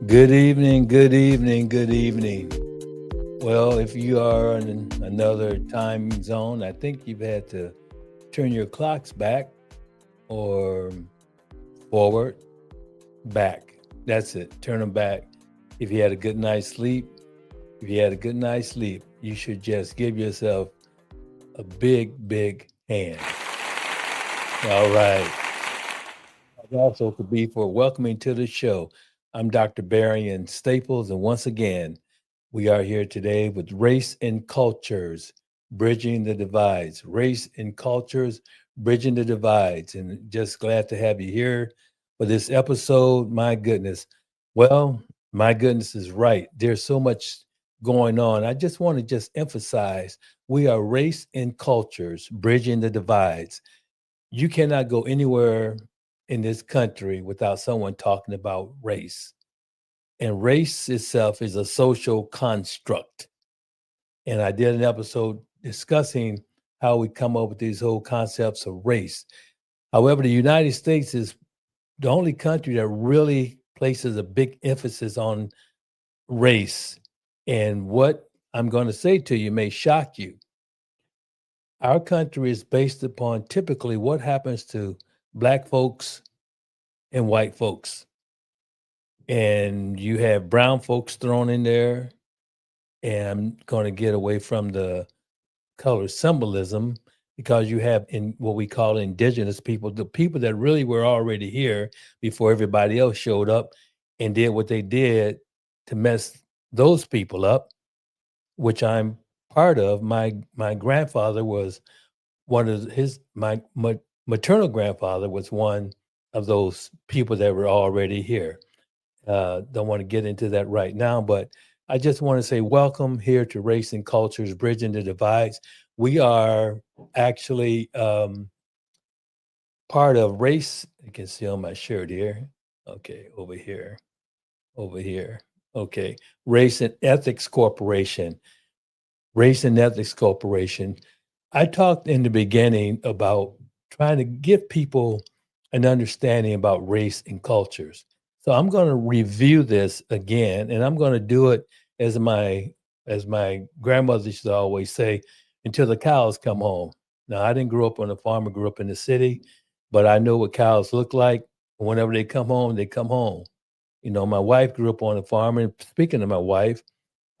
Good evening, good evening, good evening. Well, if you are in another time zone, I think you've had to turn your clocks back or forward, back. That's it. Turn them back. If you had a good night's sleep, you should just give yourself a big hand. All right. Also could be for welcoming to the show. I'm Dr. Barry and Staples, and once again, we are here today with Race and Cultures, Bridging the Divides. Race and Cultures, Bridging the Divides. And just glad to have you here for this episode. My goodness. Well, my goodness is right. There's so much going on. I just want to just emphasize we are race and cultures, bridging the divides. You cannot go anywhere in this country without someone talking about race. And race itself is a social construct. And I did an episode discussing how we come up with these whole concepts of race. However, the United States is the only country that really places a big emphasis on race. And what I'm going to say to you may shock you. Our country is based upon typically what happens to Black folks and white folks. And you have brown folks thrown in there. And I'm going to get away from the color symbolism because you have in what we call indigenous people, the people that really were already here before everybody else showed up and did what they did to mess those people up, which I'm part of. My grandfather was one of his my maternal grandfather was one of those people that were already here. Don't want to get into that right now, but I just want to say welcome here to Race and Cultures Bridging the Divides. We are actually part of race. You can see on my shirt here. Okay, over here. Okay, Race and Ethics Corporation. Race and Ethics Corporation. I talked in the beginning about trying to give people an understanding about race and cultures. So I'm going to review this again, and I'm going to do it as my grandmother used to always say, until the cows come home. Now I didn't grow up on a farm; I grew up in the city, but I know what cows look like. Whenever they come home, they come home. You know, my wife grew up on a farm, and speaking of my wife,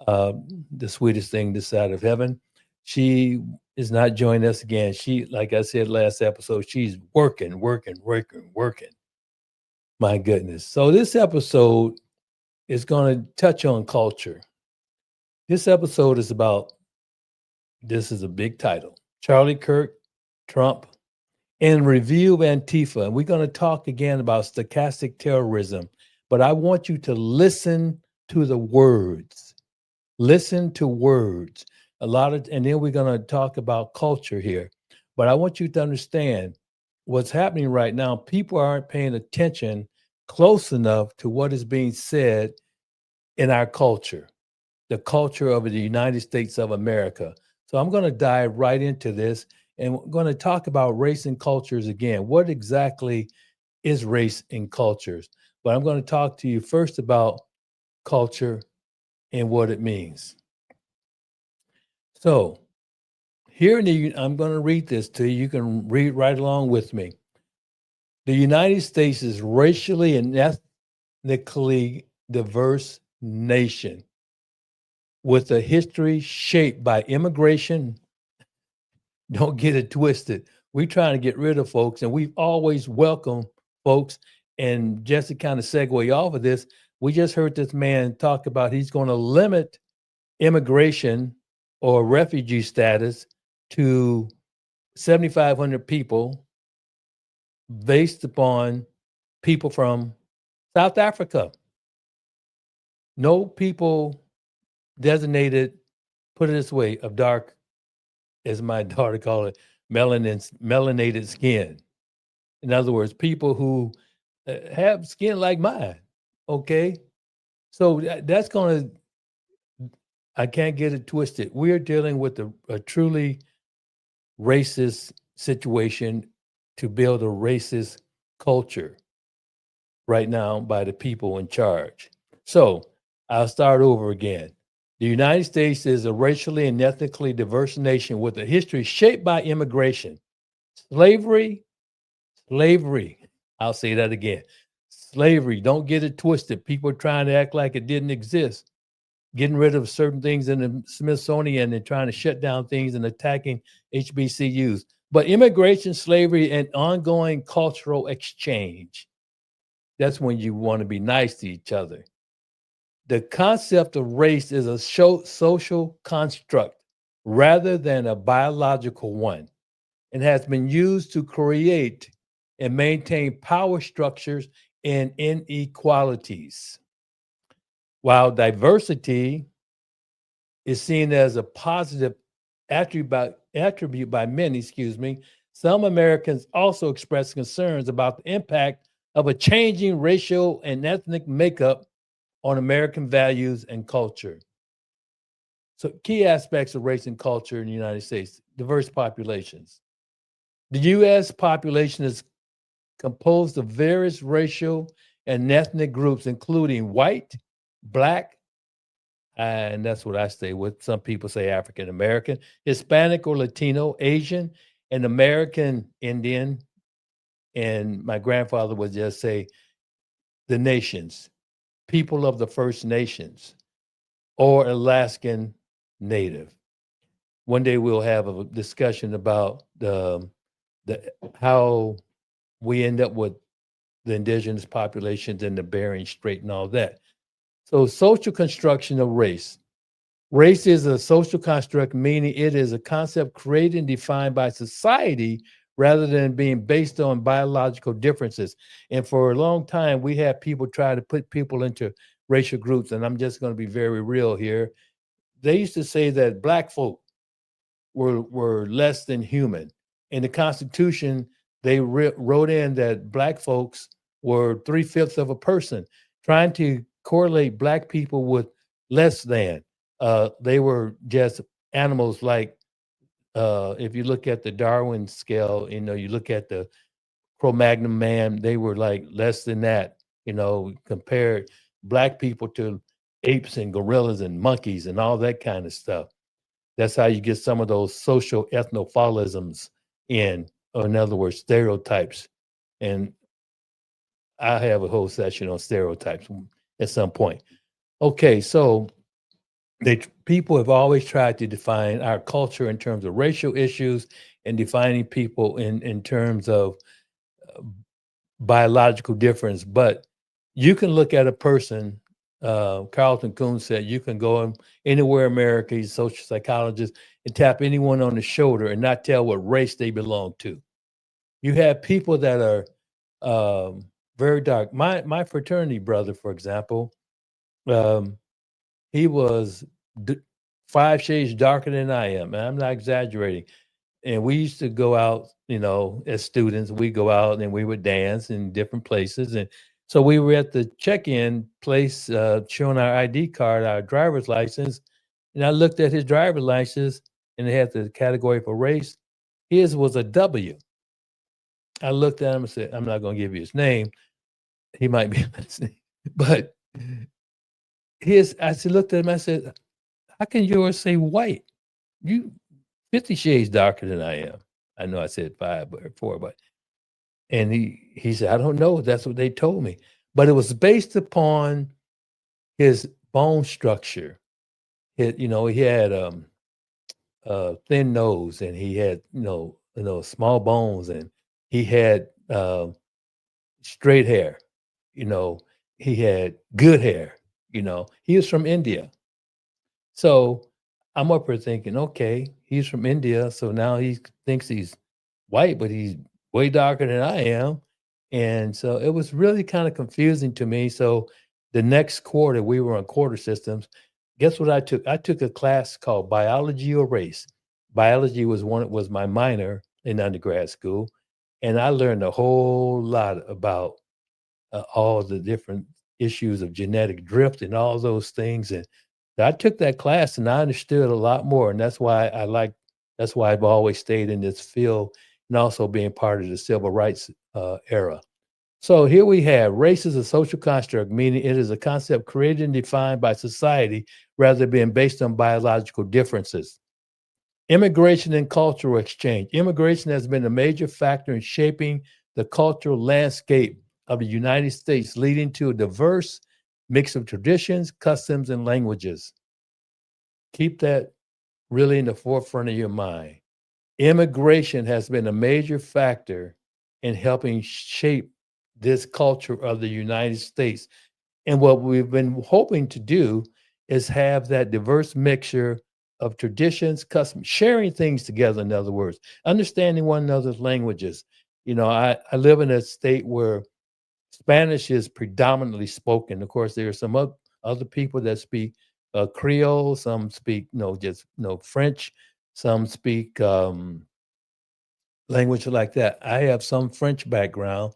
uh, the sweetest thing this side of heaven. She is not joining us again. She, like I said last episode, she's working. My goodness. So this episode is going to touch on culture. This episode is about, this is a big title, Charlie Kirk, Trump, and review of Antifa. And we're going to talk again about stochastic terrorism. But I want you to listen to the words. Listen to words. And then we're going to talk about culture here. But I want you to understand what's happening right now. People aren't paying attention close enough to what is being said in our culture, the culture of the United States of America. So I'm going to dive right into this and we're going to talk about race and cultures again. What exactly is race and cultures? But I'm going to talk to you first about culture and what it means. So, I'm going to read this to you. You can read right along with me. The United States is racially and ethnically diverse nation with a history shaped by immigration. Don't get it twisted. We're trying to get rid of folks, and we've always welcomed folks. And just to kind of segue off of this, we just heard this man talk about he's going to limit immigration or refugee status to 7,500 people based upon people from South Africa. No people designated, put it this way, of dark, as my daughter called it, melanated skin. In other words, people who have skin like mine. Okay. So that's going to, I can't get it twisted. We're dealing with a truly racist situation to build a racist culture right now by the people in charge. So I'll start over again. The United States is a racially and ethnically diverse nation with a history shaped by immigration, slavery, slavery. I'll say that again. Slavery. Don't get it twisted. People are trying to act like it didn't exist, getting rid of certain things in the Smithsonian and trying to shut down things and attacking HBCUs. But immigration, slavery, and ongoing cultural exchange. That's when you want to be nice to each other. The concept of race is a social construct rather than a biological one and has been used to create and maintain power structures and inequalities. While diversity is seen as a positive attribute by many, some Americans also express concerns about the impact of a changing racial and ethnic makeup on American values and culture. So, key aspects of race and culture in the United States: diverse populations. The U.S. population is composed of various racial and ethnic groups, including white, black, and that's what I stay with. Some people say African American, Hispanic or Latino, Asian, and American Indian. And my grandfather would just say the nations, people of the First Nations, or Alaskan Native. One day we'll have a discussion about the how we end up with the indigenous populations and the Bering Strait and all that. So, social construction of race. Race is a social construct, meaning it is a concept created and defined by society rather than being based on biological differences. And for a long time, we had people try to put people into racial groups. And I'm just going to be very real here. They used to say that black folk were less than human. In the Constitution, they wrote in that black folks were three-fifths of a person, trying to correlate black people with less than. They were just animals like if you look at the Darwin scale, you look at the Cro-Magnon man, they were like less than that, compared black people to apes and gorillas and monkeys and all that kind of stuff. That's how you get some of those social ethnophilisms or in other words, stereotypes. And I have a whole session on stereotypes at some point. Okay, so people have always tried to define our culture in terms of racial issues and defining people in terms of uh, biological difference. But you can look at a person. Carlton Coon said you can go anywhere in America. He's a social psychologist and tap anyone on the shoulder and not tell what race they belong to. You have people that are very dark. My fraternity brother, for example, um, he was 5 shades darker than I am, and I'm not exaggerating. And we used to go out, as students, we go out and we would dance in different places. And so we were at the check-in place, showing our ID card, our driver's license, and I looked at his driver's license, and it had the category for race. His was a W. I looked at him and said, "I'm not going to give you his name. He might be listening, but looked at him. I said, how can yours say white? You 50 shades darker than I am." I know I said 5 or 4, but and he said, "I don't know. That's what they told me." But it was based upon his bone structure. He had thin nose, and he had small bones, and he had straight hair. You know, he had good hair. He was from India. So I'm up here thinking, okay, he's from India, so now he thinks he's white, but he's way darker than I am. And so it was really kind of confusing to me. So the next quarter, we were on quarter systems. Guess what I took? I took a class called biology or race. Biology was my minor in undergrad school, and I learned a whole lot about all the different issues of genetic drift and all those things. And I took that class and I understood a lot more. And that's why I've always stayed in this field and also being part of the civil rights era. So here we have race is a social construct, meaning it is a concept created and defined by society rather than being based on biological differences. Immigration and cultural exchange. Immigration has been a major factor in shaping the cultural landscape of the United States, leading to a diverse mix of traditions, customs, and languages. Keep that really in the forefront of your mind. Immigration has been a major factor in helping shape this culture of the United States. And what we've been hoping to do is have that diverse mixture of traditions, customs, sharing things together, in other words, understanding one another's languages. I live in a state where Spanish is predominantly spoken. Of course, there are some other people that speak Creole, some speak, just, French, some speak language like that. I have some French background,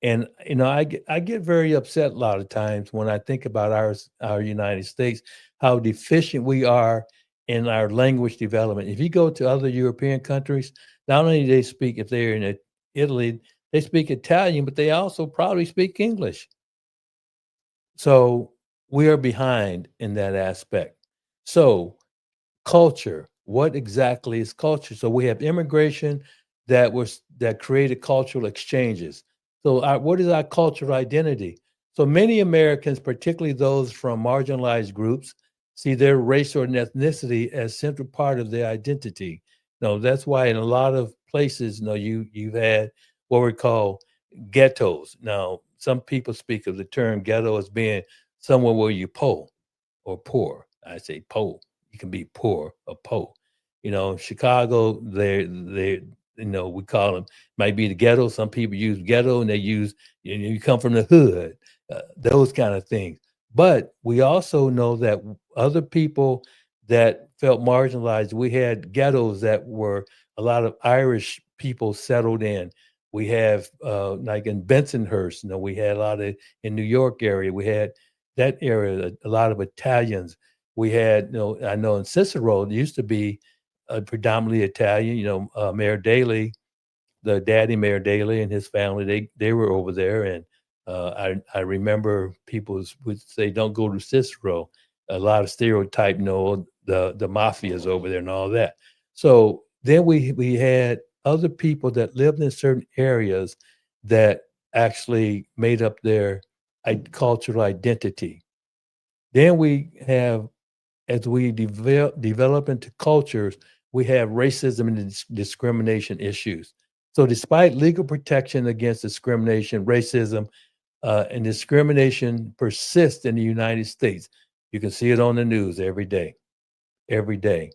and I get very upset a lot of times when I think about our United States, how deficient we are in our language development. If you go to other European countries, not only do they speak, if they're in Italy, they speak Italian, but they also probably speak English. So we are behind in that aspect. So culture. What exactly is culture? So we have immigration that created cultural exchanges. So what is our cultural identity? So many Americans, particularly those from marginalized groups, see their race or ethnicity as central part of their identity. That's why in a lot of places, you've had what we call ghettos. Now, some people speak of the term ghetto as being somewhere where you poor. I say poor. You can be poor or po. Chicago, we call them, might be the ghetto. Some people use ghetto and they use, you come from the hood, those kind of things. But we also know that other people that felt marginalized, we had ghettos that were a lot of Irish people settled in. We have, like in Bensonhurst, we had a lot of, in New York area, we had that area, a lot of Italians. We had, I know in Cicero, it used to be predominantly Italian. Mayor Daley, the daddy Mayor Daley and his family, they were over there, and I remember people would say, "Don't go to Cicero." A lot of stereotype, the mafia is over there and all that. So then we had other people that lived in certain areas that actually made up their cultural identity. Then we have, as we develop into cultures, we have racism and discrimination issues. So, despite legal protection against discrimination, racism and discrimination persist in the United States. You can see it on the news every day, every day.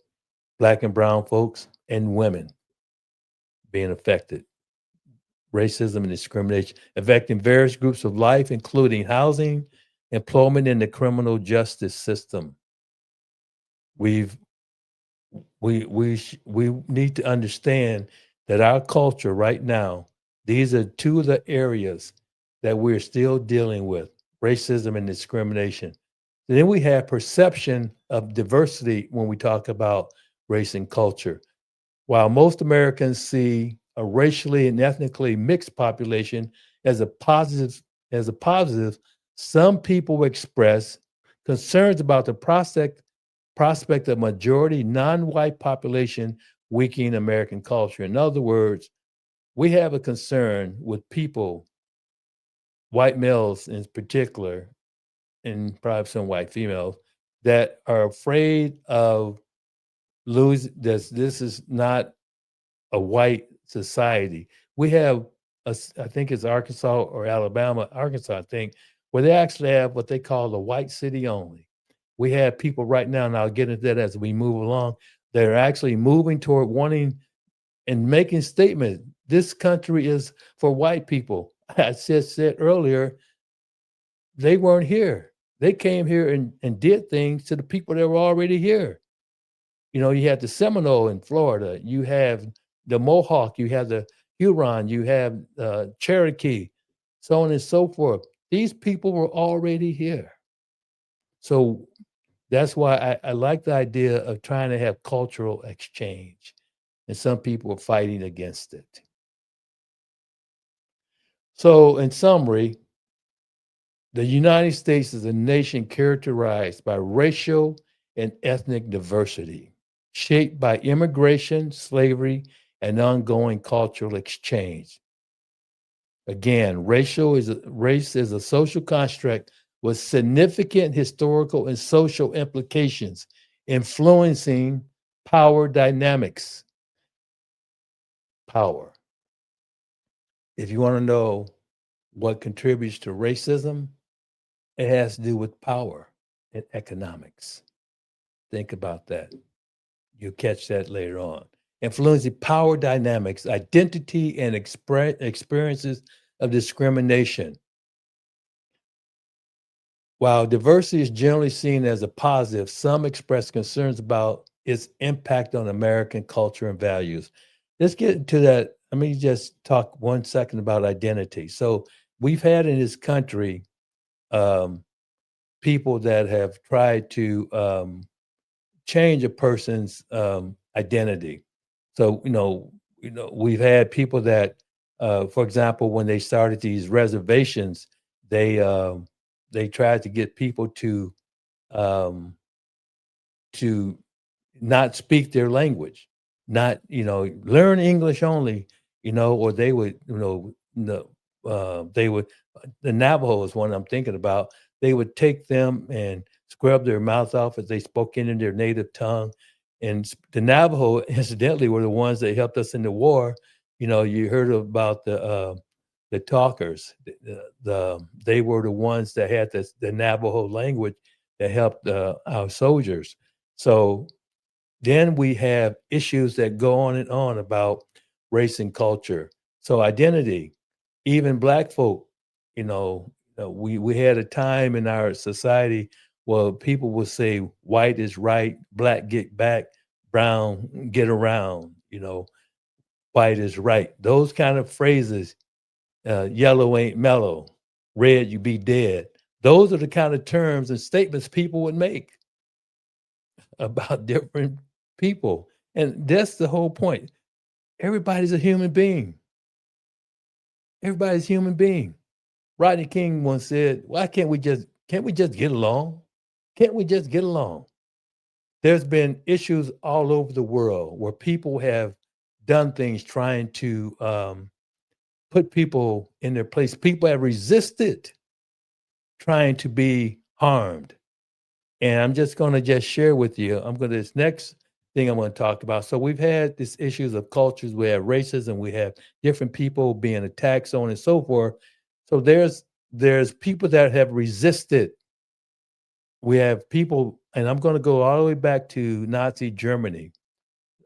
Black and brown folks and women being affected. Racism and discrimination affecting various groups of life, including housing, employment, and the criminal justice system. We've we need to understand that our culture right now, these are two of the areas that we're still dealing with: racism and discrimination. Then we have perception of diversity when we talk about race and culture. While most Americans see a racially and ethnically mixed population as a positive, some people express concerns about the prospect of majority non-white population weakening American culture. In other words, we have a concern with people, white males in particular, and probably some white females, that are afraid of losing this. This is not a white society. We have, I think it's Arkansas or Alabama, Arkansas, I think, where they actually have what they call the white city only. We have people right now, and I'll get into that as we move along, that are actually moving toward wanting and making statements. This country is for white people. I said earlier, they weren't here. They came here and did things to the people that were already here. You have the Seminole in Florida, you have the Mohawk, you have the Huron, you have Cherokee, so on and so forth. These people were already here. So that's why I like the idea of trying to have cultural exchange. And some people are fighting against it. So, in summary, the United States is a nation characterized by racial and ethnic diversity, shaped by immigration, slavery, and ongoing cultural exchange. Again, race is a social construct with significant historical and social implications, influencing power dynamics. Power. If you want to know what contributes to racism, it has to do with power and economics. Think about that. You'll catch that later on. Influencing power dynamics, identity, and experiences of discrimination. While diversity is generally seen as a positive, some express concerns about its impact on American culture and values. Let's get into that. Let me just talk 1 second about identity. So, we've had in this country um, people that have tried to change a person's identity. So, we've had people that, for example, when they started these reservations, they they tried to get people um, to not speak their language, not learn English only, or they would no, they would the Navajo is one I'm thinking about. They would take them and scrub their mouth off as they spoke in their native tongue. And the Navajo, incidentally, were the ones that helped us in the war. You heard about the talkers. They were the ones that had the Navajo language that helped our soldiers. So then we have issues that go on and on about race and culture. So identity, even black folk, we had a time in our society where people would say white is right, black get back, brown get around, white is right. Those kind of phrases, yellow ain't mellow, red you be dead. Those are the kind of terms and statements people would make about different people. And that's the whole point. Everybody's a human being. Everybody's a human being. Rodney King once said, "Why can't we just get along? Can't we just get along?" There's been issues all over the world where people have done things trying to put people in their place. People have resisted trying to be harmed. And I'm just going to just share with you. This next thing I'm going to talk about. So we've had these issues of cultures. We have racism. We have different people being attacked, so on and so forth. So there's people that have resisted. We have people, and I'm going to go all the way back to Nazi Germany.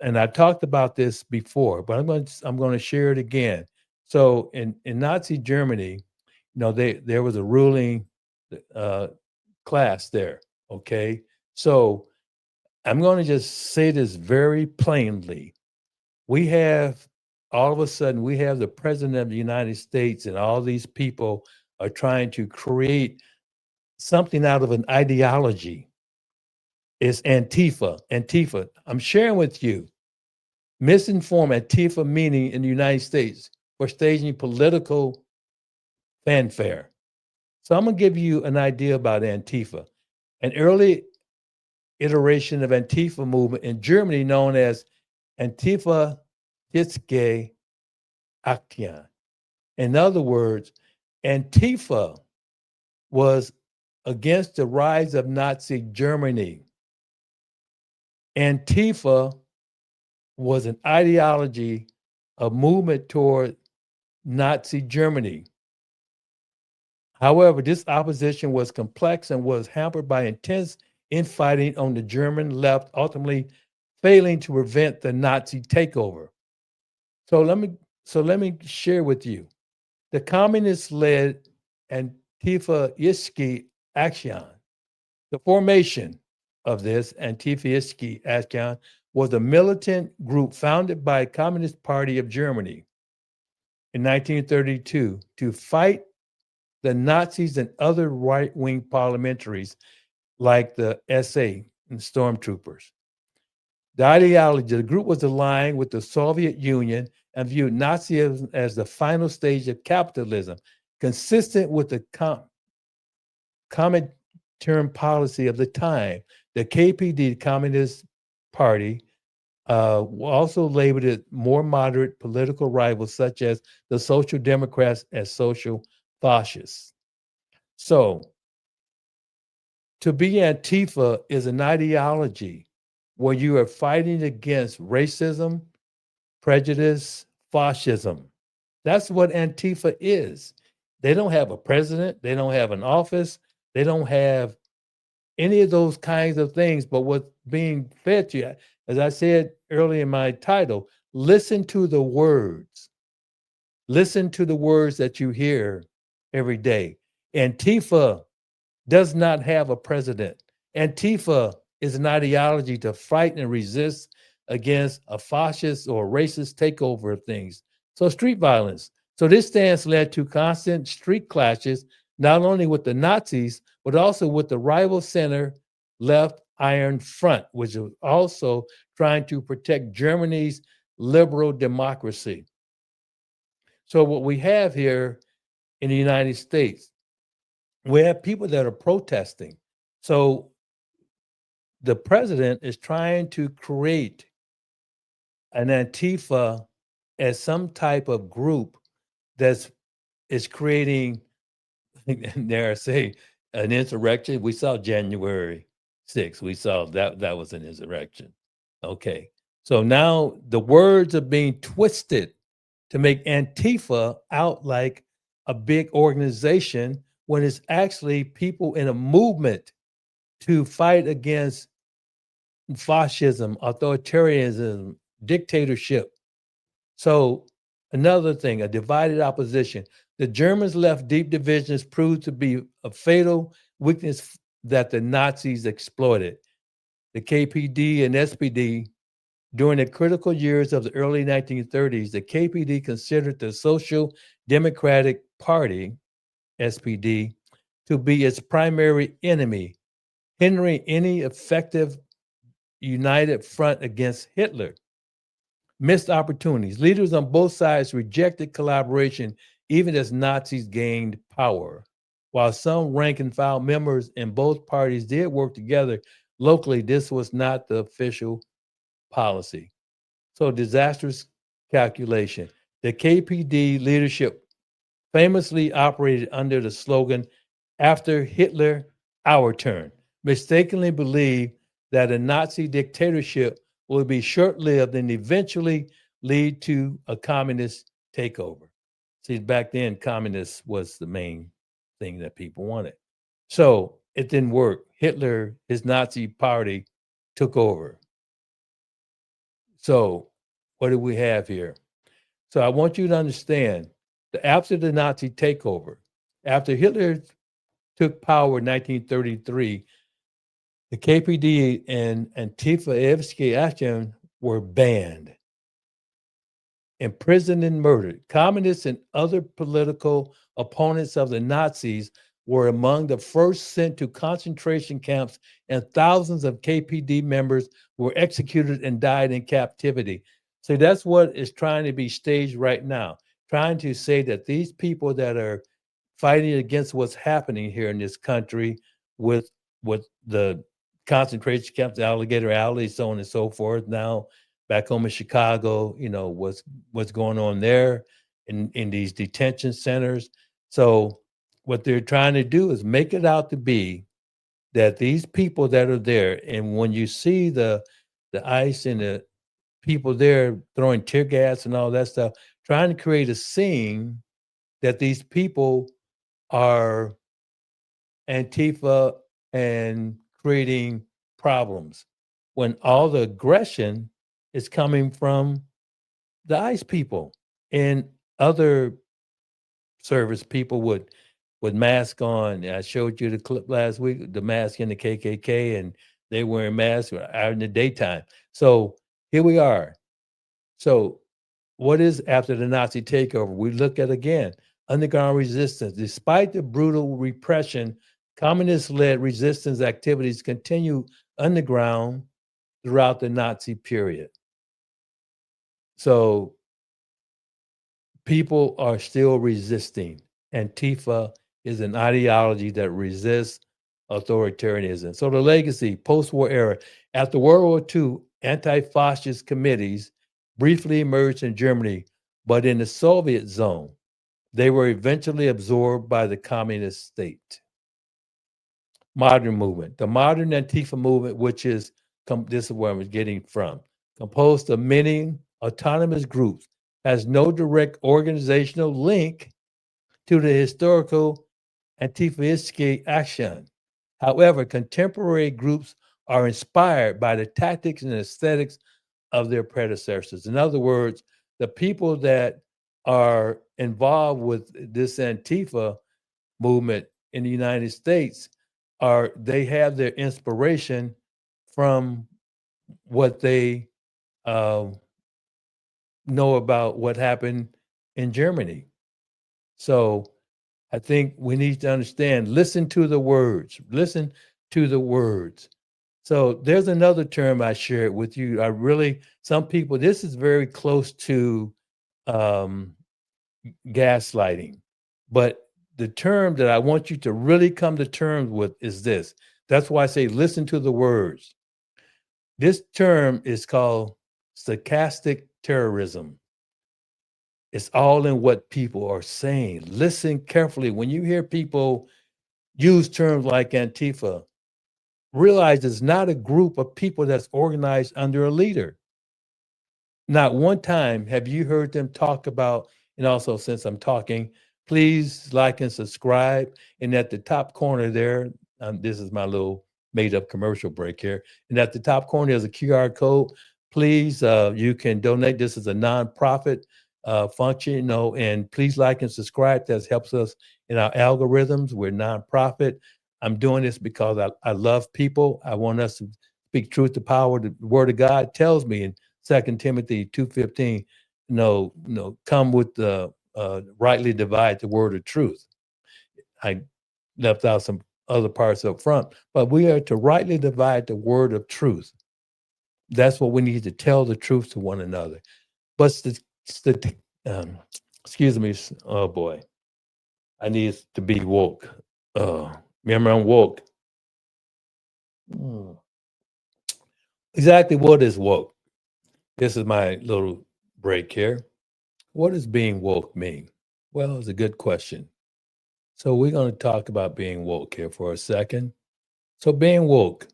And I talked about this before, but I'm going to share it again. So in Nazi Germany, there was a ruling uh, class there. Okay, so I'm going to just say this very plainly. We have all of a sudden we have the president of the United States, and all these people are trying to create something out of an ideology. It's Antifa. Antifa. I'm sharing with you misinformed Antifa meaning in the United States for staging political fanfare. So I'm going to give you an idea about Antifa. An early iteration of Antifa movement in Germany known as Antifa-Stochastic. In other words, Antifa was against the rise of Nazi Germany. Antifa was an ideology, a movement toward Nazi Germany. However, this opposition was complex and was hampered by intense infighting on the German left, ultimately failing to prevent the Nazi takeover. So let me share with you. The communist led Antifa-Stochastic action. The formation of this Antifa-Stochastic action was a militant group founded by the Communist Party of Germany in 1932 to fight the Nazis and other right-wing parliamentaries like the SA and stormtroopers. The ideology, the group was aligned with the Soviet Union and viewed Nazism as the final stage of capitalism, consistent with the Comintern policy of the time. The KPD, the Communist Party, also labeled it more moderate political rivals such as the Social Democrats as social fascists. So, to be Antifa is an ideology where you are fighting against racism, prejudice, fascism. That's what Antifa is. They don't have a president, they don't have an office, they don't have any of those kinds of things. But what's being fed to you, as I said earlier in my title, listen to the words. Listen to the words that you hear every day. Antifa does not have a president. Antifa is an ideology to fight and resist against a fascist or racist takeover of things. So, street violence. So, this stance led to constant street clashes, not only with the Nazis, but also with the rival center left Iron Front, which was also trying to protect Germany's liberal democracy. So, what we have here in the United States, we have people that are protesting. So the president is trying to create an Antifa as some type of group that's is creating, dare I say, an insurrection. We saw January 6th. We saw that was an insurrection. Okay. So now the words are being twisted to make Antifa out like a big organization when it's actually people in a movement to fight against fascism, authoritarianism, dictatorship. So, another thing, a divided opposition. The Germans left deep divisions proved to be a fatal weakness that the Nazis exploited. The KPD and SPD, during the critical years of the early 1930s, the KPD considered the Social Democratic Party, SPD, to be its primary enemy, hindering any effective united front against Hitler. Missed opportunities. Leaders on both sides rejected collaboration even as Nazis gained power. While some rank and file members in both parties did work together locally, this was not the official policy. So, disastrous calculation. The KPD leadership famously operated under the slogan, "After Hitler, our turn," mistakenly believed that a Nazi dictatorship would be short lived and eventually lead to a communist takeover. See, back then, communist was the main thing that people wanted. So it didn't work. Hitler, his Nazi party, took over. So, what do we have here? So, I want you to understand that after the Nazi takeover, after Hitler took power in 1933, the KPD and Antifa were banned, imprisoned, and murdered. Communists and other political opponents of the Nazis were among the first sent to concentration camps, and thousands of KPD members were executed and died in captivity. So that's what is trying to be staged right now, trying to say that these people that are fighting against what's happening here in this country with the concentration camps, Alligator Alley, so on and so forth. Now, back home in Chicago, what's going on there in these detention centers. So, what they're trying to do is make it out to be that these people that are there, and when you see the ICE and the people there throwing tear gas and all that stuff, trying to create a scene that these people are Antifa and creating problems when all the aggression is coming from the ICE people and other service people with mask on. I showed you the clip last week, the mask in the KKK, and they wearing masks out in the daytime. So here we are. So what is after the Nazi takeover? We look at again underground resistance. Despite the brutal repression, communist-led resistance activities continue underground throughout the Nazi period. So people are still resisting. Antifa is an ideology that resists authoritarianism. So the legacy, post-war era, after World War II, anti-fascist committees briefly emerged in Germany, but in the Soviet zone, they were eventually absorbed by the communist state. Modern movement, the modern Antifa movement, which is, this is where I'm getting from, composed of many autonomous groups, has no direct organizational link to the historical Antifa-Stochastic action. However, contemporary groups are inspired by the tactics and aesthetics of their predecessors. In other words, the people that are involved with this Antifa movement in the United States they have their inspiration from what they uh, know about what happened in Germany. So I think we need to understand, listen to the words, listen to the words. So there's another term I shared with you. Some people, this is very close to um, gaslighting, but the term that I want you to really come to terms with is this. That's why I say, listen to the words. This term is called stochastic terrorism. It's all in what people are saying. Listen carefully. When you hear people use terms like Antifa, realize it's not a group of people that's organized under a leader. Not one time have you heard them talk about, and also since I'm talking, please like and subscribe. And at the top corner there, this is my little made up commercial break here. And at the top corner, there's a QR code. Please, you can donate. This is a nonprofit function, and please like and subscribe. That helps us in our algorithms. We're nonprofit. I'm doing this because I love people. I want us to speak truth to power. The word of God tells me in 2 Timothy 2:15, come with the rightly divide the word of truth. I left out some other parts up front, but we are to rightly divide the word of truth. That's what we need to tell the truth to one another. But um, excuse me, oh boy, I need to be woke. Remember, I'm woke. Hmm. Exactly what is woke? This is my little break here. What does being woke mean? Well, it's a good question. So we're going to talk about being woke here for a second. So being woke,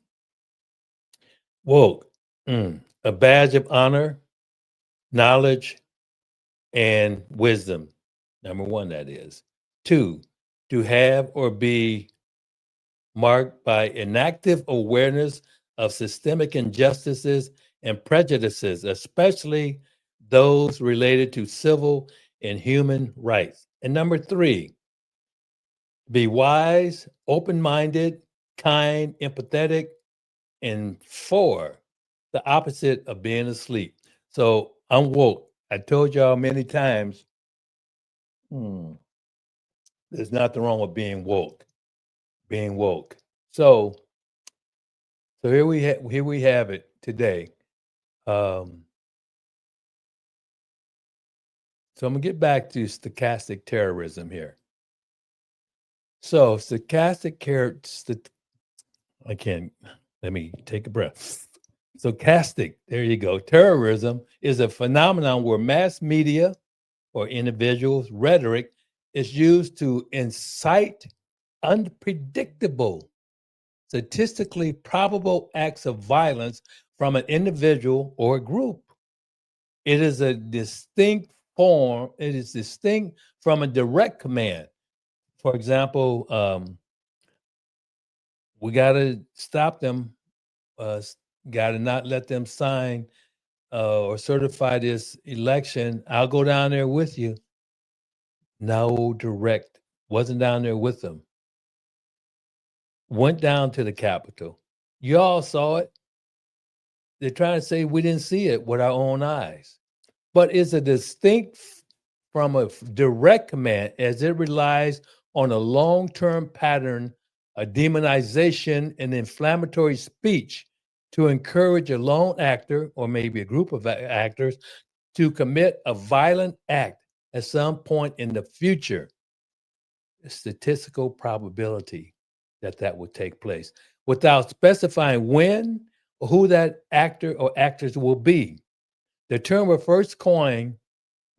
a badge of honor, knowledge, and wisdom. Number one, that is. Two, to have or be marked by inactive awareness of systemic injustices and prejudices, especially those related to civil and human rights. And number three, be wise, open minded, kind, empathetic, and four, the opposite of being asleep. So I'm woke. I told y'all many times, hmm, there's nothing wrong with being woke. Being woke. So here we have it today. Um, so I'm gonna get back to stochastic terrorism here. So I can't. Let me take a breath. Stochastic. There you go. Terrorism is a phenomenon where mass media or individuals' rhetoric is used to incite unpredictable, statistically probable acts of violence from an individual or a group. It is a distinct form, it is distinct from a direct command. For example, we got to stop them, got to not let them sign or certify this election. I'll go down there with you. No direct, wasn't down there with them. Went down to the Capitol. You all saw it. They're trying to say we didn't see it with our own eyes. But it's a distinct from a direct command as it relies on a long-term pattern of demonization and inflammatory speech to encourage a lone actor or maybe a group of actors to commit a violent act at some point in the future, a statistical probability that that will take place without specifying when or who that actor or actors will be. The term was first coined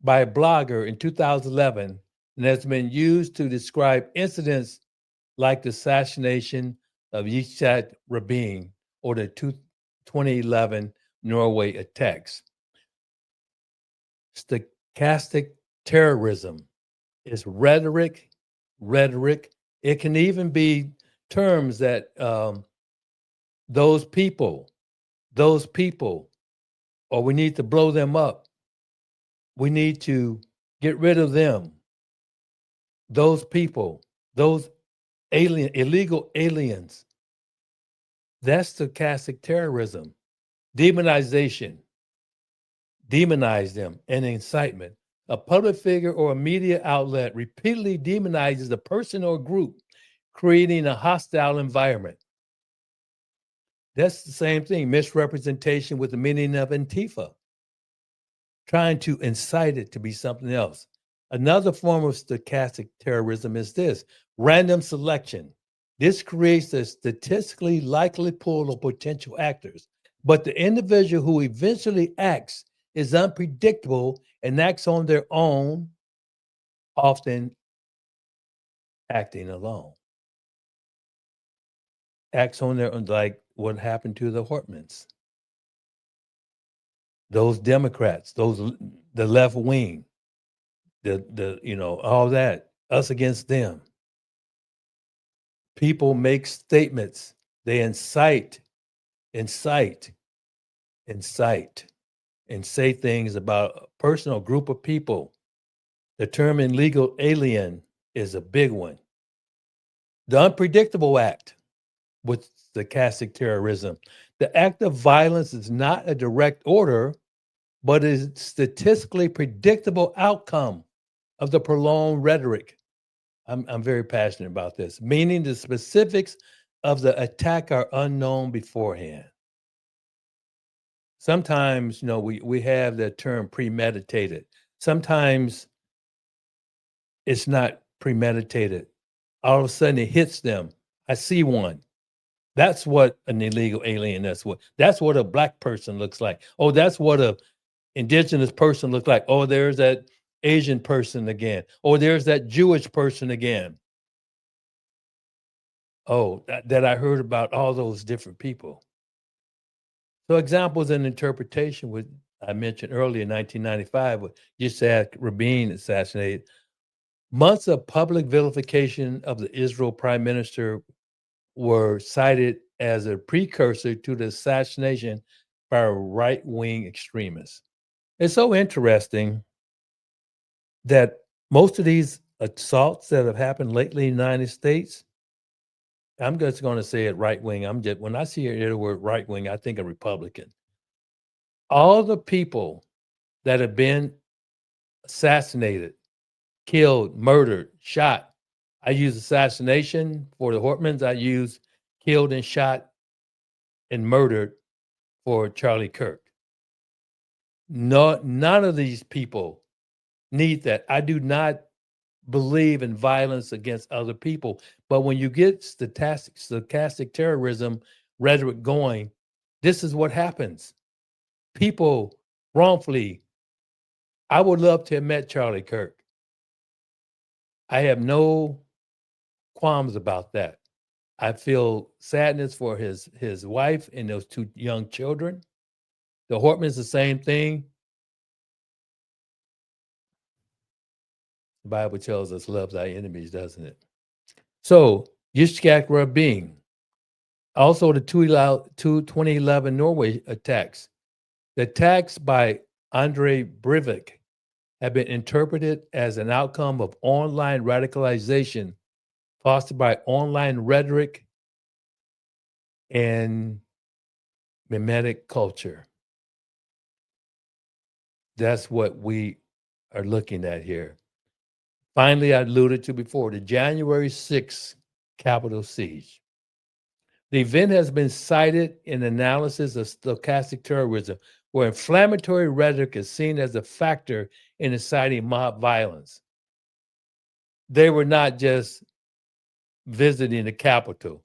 by a blogger in 2011 and has been used to describe incidents like the assassination of Yitzhak Rabin or the 2011 Norway attacks. Stochastic terrorism is rhetoric. It can even be terms that those people, or we need to blow them up. We need to get rid of them. Those people, those illegal aliens. That's stochastic terrorism. Demonization, demonize them, and incitement. A public figure or a media outlet repeatedly demonizes a person or group, creating a hostile environment. That's the same thing, misrepresentation with the meaning of Antifa, trying to incite it to be something else. Another form of stochastic terrorism is this random selection. This creates a statistically likely pool of potential actors, but the individual who eventually acts is unpredictable and acts on their own, often acting alone. Acts on their own, like what happened to the Hortmans, those Democrats, the left wing, all that, us against them. People make statements, they incite, and say things about a person or group of people. The term illegal alien is a big one. The unpredictable act with stochastic terrorism. The act of violence is not a direct order, but is statistically predictable outcome of the prolonged rhetoric. I'm very passionate about this, meaning the specifics of the attack are unknown beforehand. Sometimes, we have the term premeditated. Sometimes it's not premeditated. All of a sudden it hits them. I see one. That's what an illegal alien is. That's what a black person looks like. Oh, that's what a indigenous person looks like. Oh, there's that Asian person again. Oh, there's that Jewish person again. Oh, that I heard about all those different people. So examples and interpretation with I mentioned earlier in 1995 with Yitzhak Rabin assassinated. Months of public vilification of the Israel prime minister were cited as a precursor to the assassination by a right-wing extremist. It's so interesting that most of these assaults that have happened lately in the United States, I'm just going to say it right wing. When I see the word right wing, I think of Republican. All the people that have been assassinated, killed, murdered, shot. I use assassination for the Hortmans. I use killed and shot and murdered for Charlie Kirk. No, none of these people need that. I do not believe in violence against other people. But when you get stochastic terrorism rhetoric going, this is what happens. People wrongfully. I would love to have met Charlie Kirk. I have no qualms about that. I feel sadness for his wife and those two young children. The Hortmans, the same thing. The Bible tells us, love thy enemies, doesn't it? So, Yitzhak Rabin, also the 2011 Norway attacks. The attacks by Andrei Breivik have been interpreted as an outcome of online radicalization fostered by online rhetoric and mimetic culture. That's what we are looking at here. Finally, I alluded to before the January 6th Capitol siege. The event has been cited in analysis of stochastic terrorism, where inflammatory rhetoric is seen as a factor in inciting mob violence. They were not just visiting the Capitol.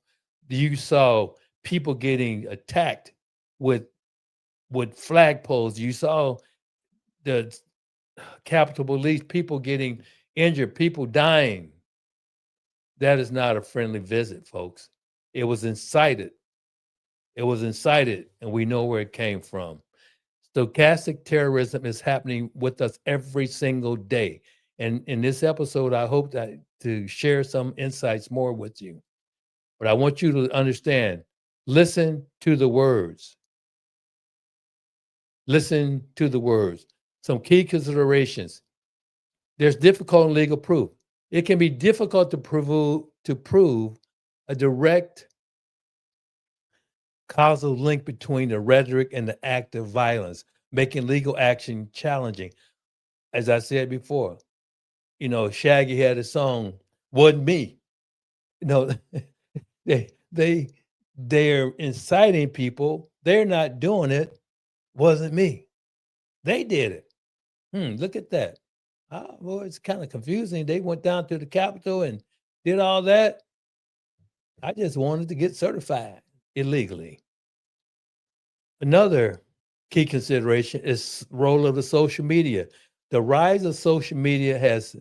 You saw people getting attacked with flagpoles. You saw the Capitol Police, people getting injured, people dying. That is not a friendly visit, folks. It was incited. It was incited, and we know where it came from. Stochastic terrorism is happening with us every single day. And in this episode, I hope to share some insights more with you. But I want you to understand, listen to the words. Listen to the words. Some key considerations. There's difficult legal proof. It can be difficult to prove a direct causal link between the rhetoric and the act of violence, making legal action challenging. As I said before, Shaggy had a song, "Wasn't Me." They're inciting people. They're not doing it. Wasn't me. They did it. Look at that. Well, it's kind of confusing. They went down to the Capitol and did all that. I just wanted to get certified illegally. Another key consideration is the role of the social media. The rise of social media has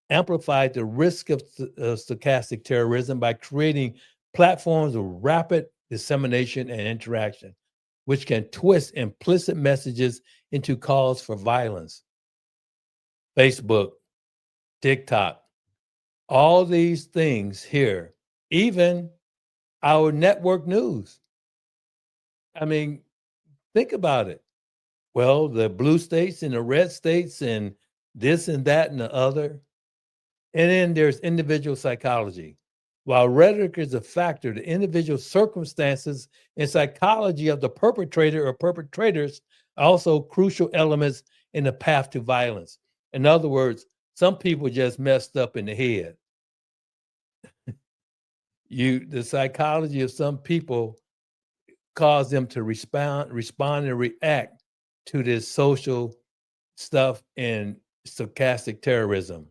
amplified the risk of stochastic terrorism by creating platforms of rapid dissemination and interaction, which can twist implicit messages into calls for violence. Facebook, TikTok, all these things here, even our network news. I mean, think about it. Well, the blue states and the red states and this and that and the other. And then there's individual psychology. While rhetoric is a factor, the individual circumstances and psychology of the perpetrator or perpetrators are also crucial elements in the path to violence. In other words, some people just messed up in the head. The psychology of some people cause them to respond and react to this social stuff and stochastic terrorism.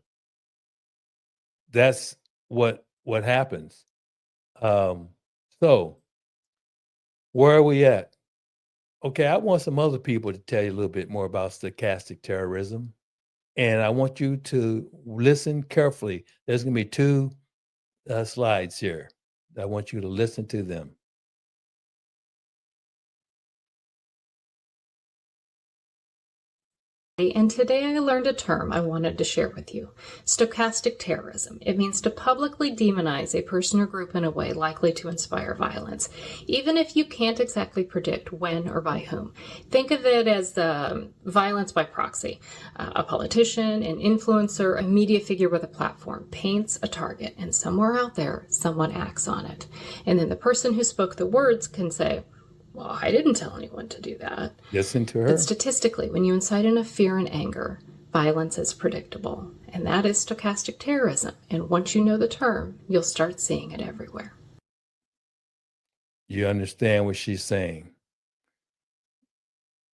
That's what happens. So where are we at? Okay, I want some other people to tell you a little bit more about stochastic terrorism. And I want you to listen carefully. There's going to be two slides here. I want you to listen to them. And today I learned a term I wanted to share with you. Stochastic terrorism. It means to publicly demonize a person or group in a way likely to inspire violence, even if you can't exactly predict when or by whom. Think of it as violence by proxy. A politician, an influencer, a media figure with a platform paints a target, and somewhere out there, someone acts on it. And then the person who spoke the words can say, "Well, I didn't tell anyone to do that." Listen to her. But statistically, when you incite enough fear and anger, violence is predictable. And that is stochastic terrorism. And once you know the term, you'll start seeing it everywhere. You understand what she's saying.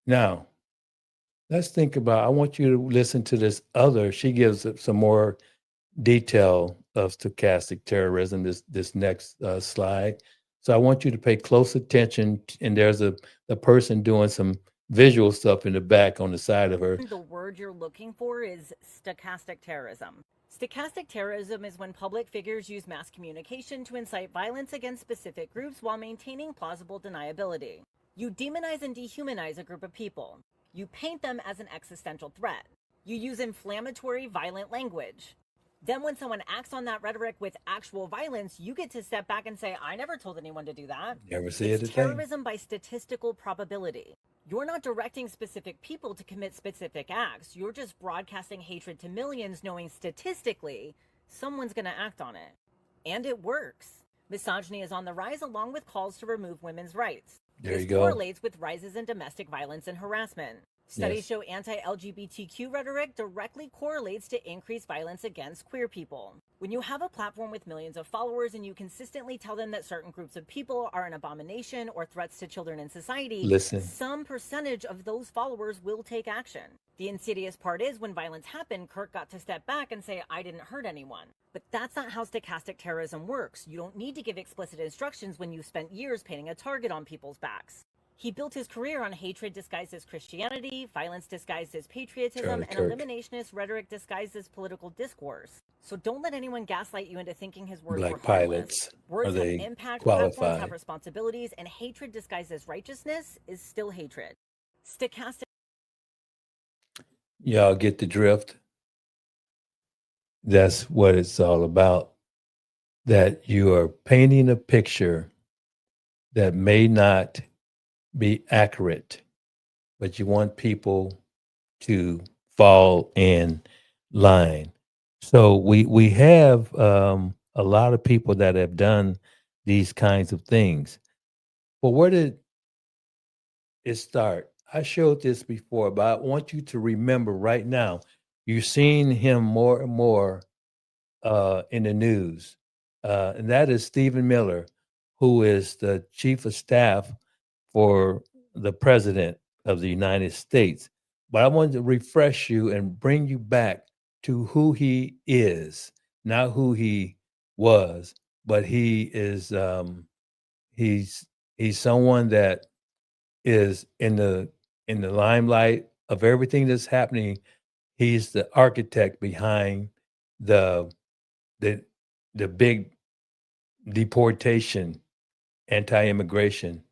Now, let's think about, I want you to listen to this other, she gives some more detail of stochastic terrorism, this next slide. So I want you to pay close attention, and there's a person doing some visual stuff in the back on the side of her. The word you're looking for is stochastic terrorism. Stochastic terrorism is when public figures use mass communication to incite violence against specific groups while maintaining plausible deniability. You demonize and dehumanize a group of people. You paint them as an existential threat. You use inflammatory, violent language. Then when someone acts on that rhetoric with actual violence, you get to step back and say, "I never told anyone to do that." Never said It's terrorism by statistical probability. You're not directing specific people to commit specific acts. You're just broadcasting hatred to millions, knowing statistically someone's going to act on it. And it works. Misogyny is on the rise, along with calls to remove women's rights. There you This go. correlates with rises in domestic violence and harassment. Studies Yes. show anti-LGBTQ rhetoric directly correlates to increased violence against queer people. When you have a platform with millions of followers and you consistently tell them that certain groups of people are an abomination or threats to children in society, Listen. some percentage of those followers will take action. The insidious part is when violence happened, Kirk got to step back and say, I didn't hurt anyone. But that's not how stochastic terrorism works. You don't need to give explicit instructions when you've spent years painting a target on people's backs. He built his career on hatred disguised as Christianity, violence disguised as patriotism, Charlie and Kirk. eliminationist rhetoric disguised as political discourse. So don't let anyone gaslight you into thinking his words were Black harmless. pilots. Are Words have they impact, platforms have qualified? responsibilities, and hatred disguised as righteousness is still hatred. Stochastic. Y'all get the drift? That's what it's all about. That you are painting a picture that may not be accurate, but you want people to fall in line. So we have a lot of people that have done these kinds of things. But where did it start? I showed this before, but I want you to remember right now. You're seeing him more and more in the news, and that is Stephen Miller, who is the chief of staff for the president of the United States. But I wanted to refresh you and bring you back to who he is, not who he was, but he is he's he's someone that is in the limelight of everything that's happening. He's the architect behind the the the big deportation, anti-immigration.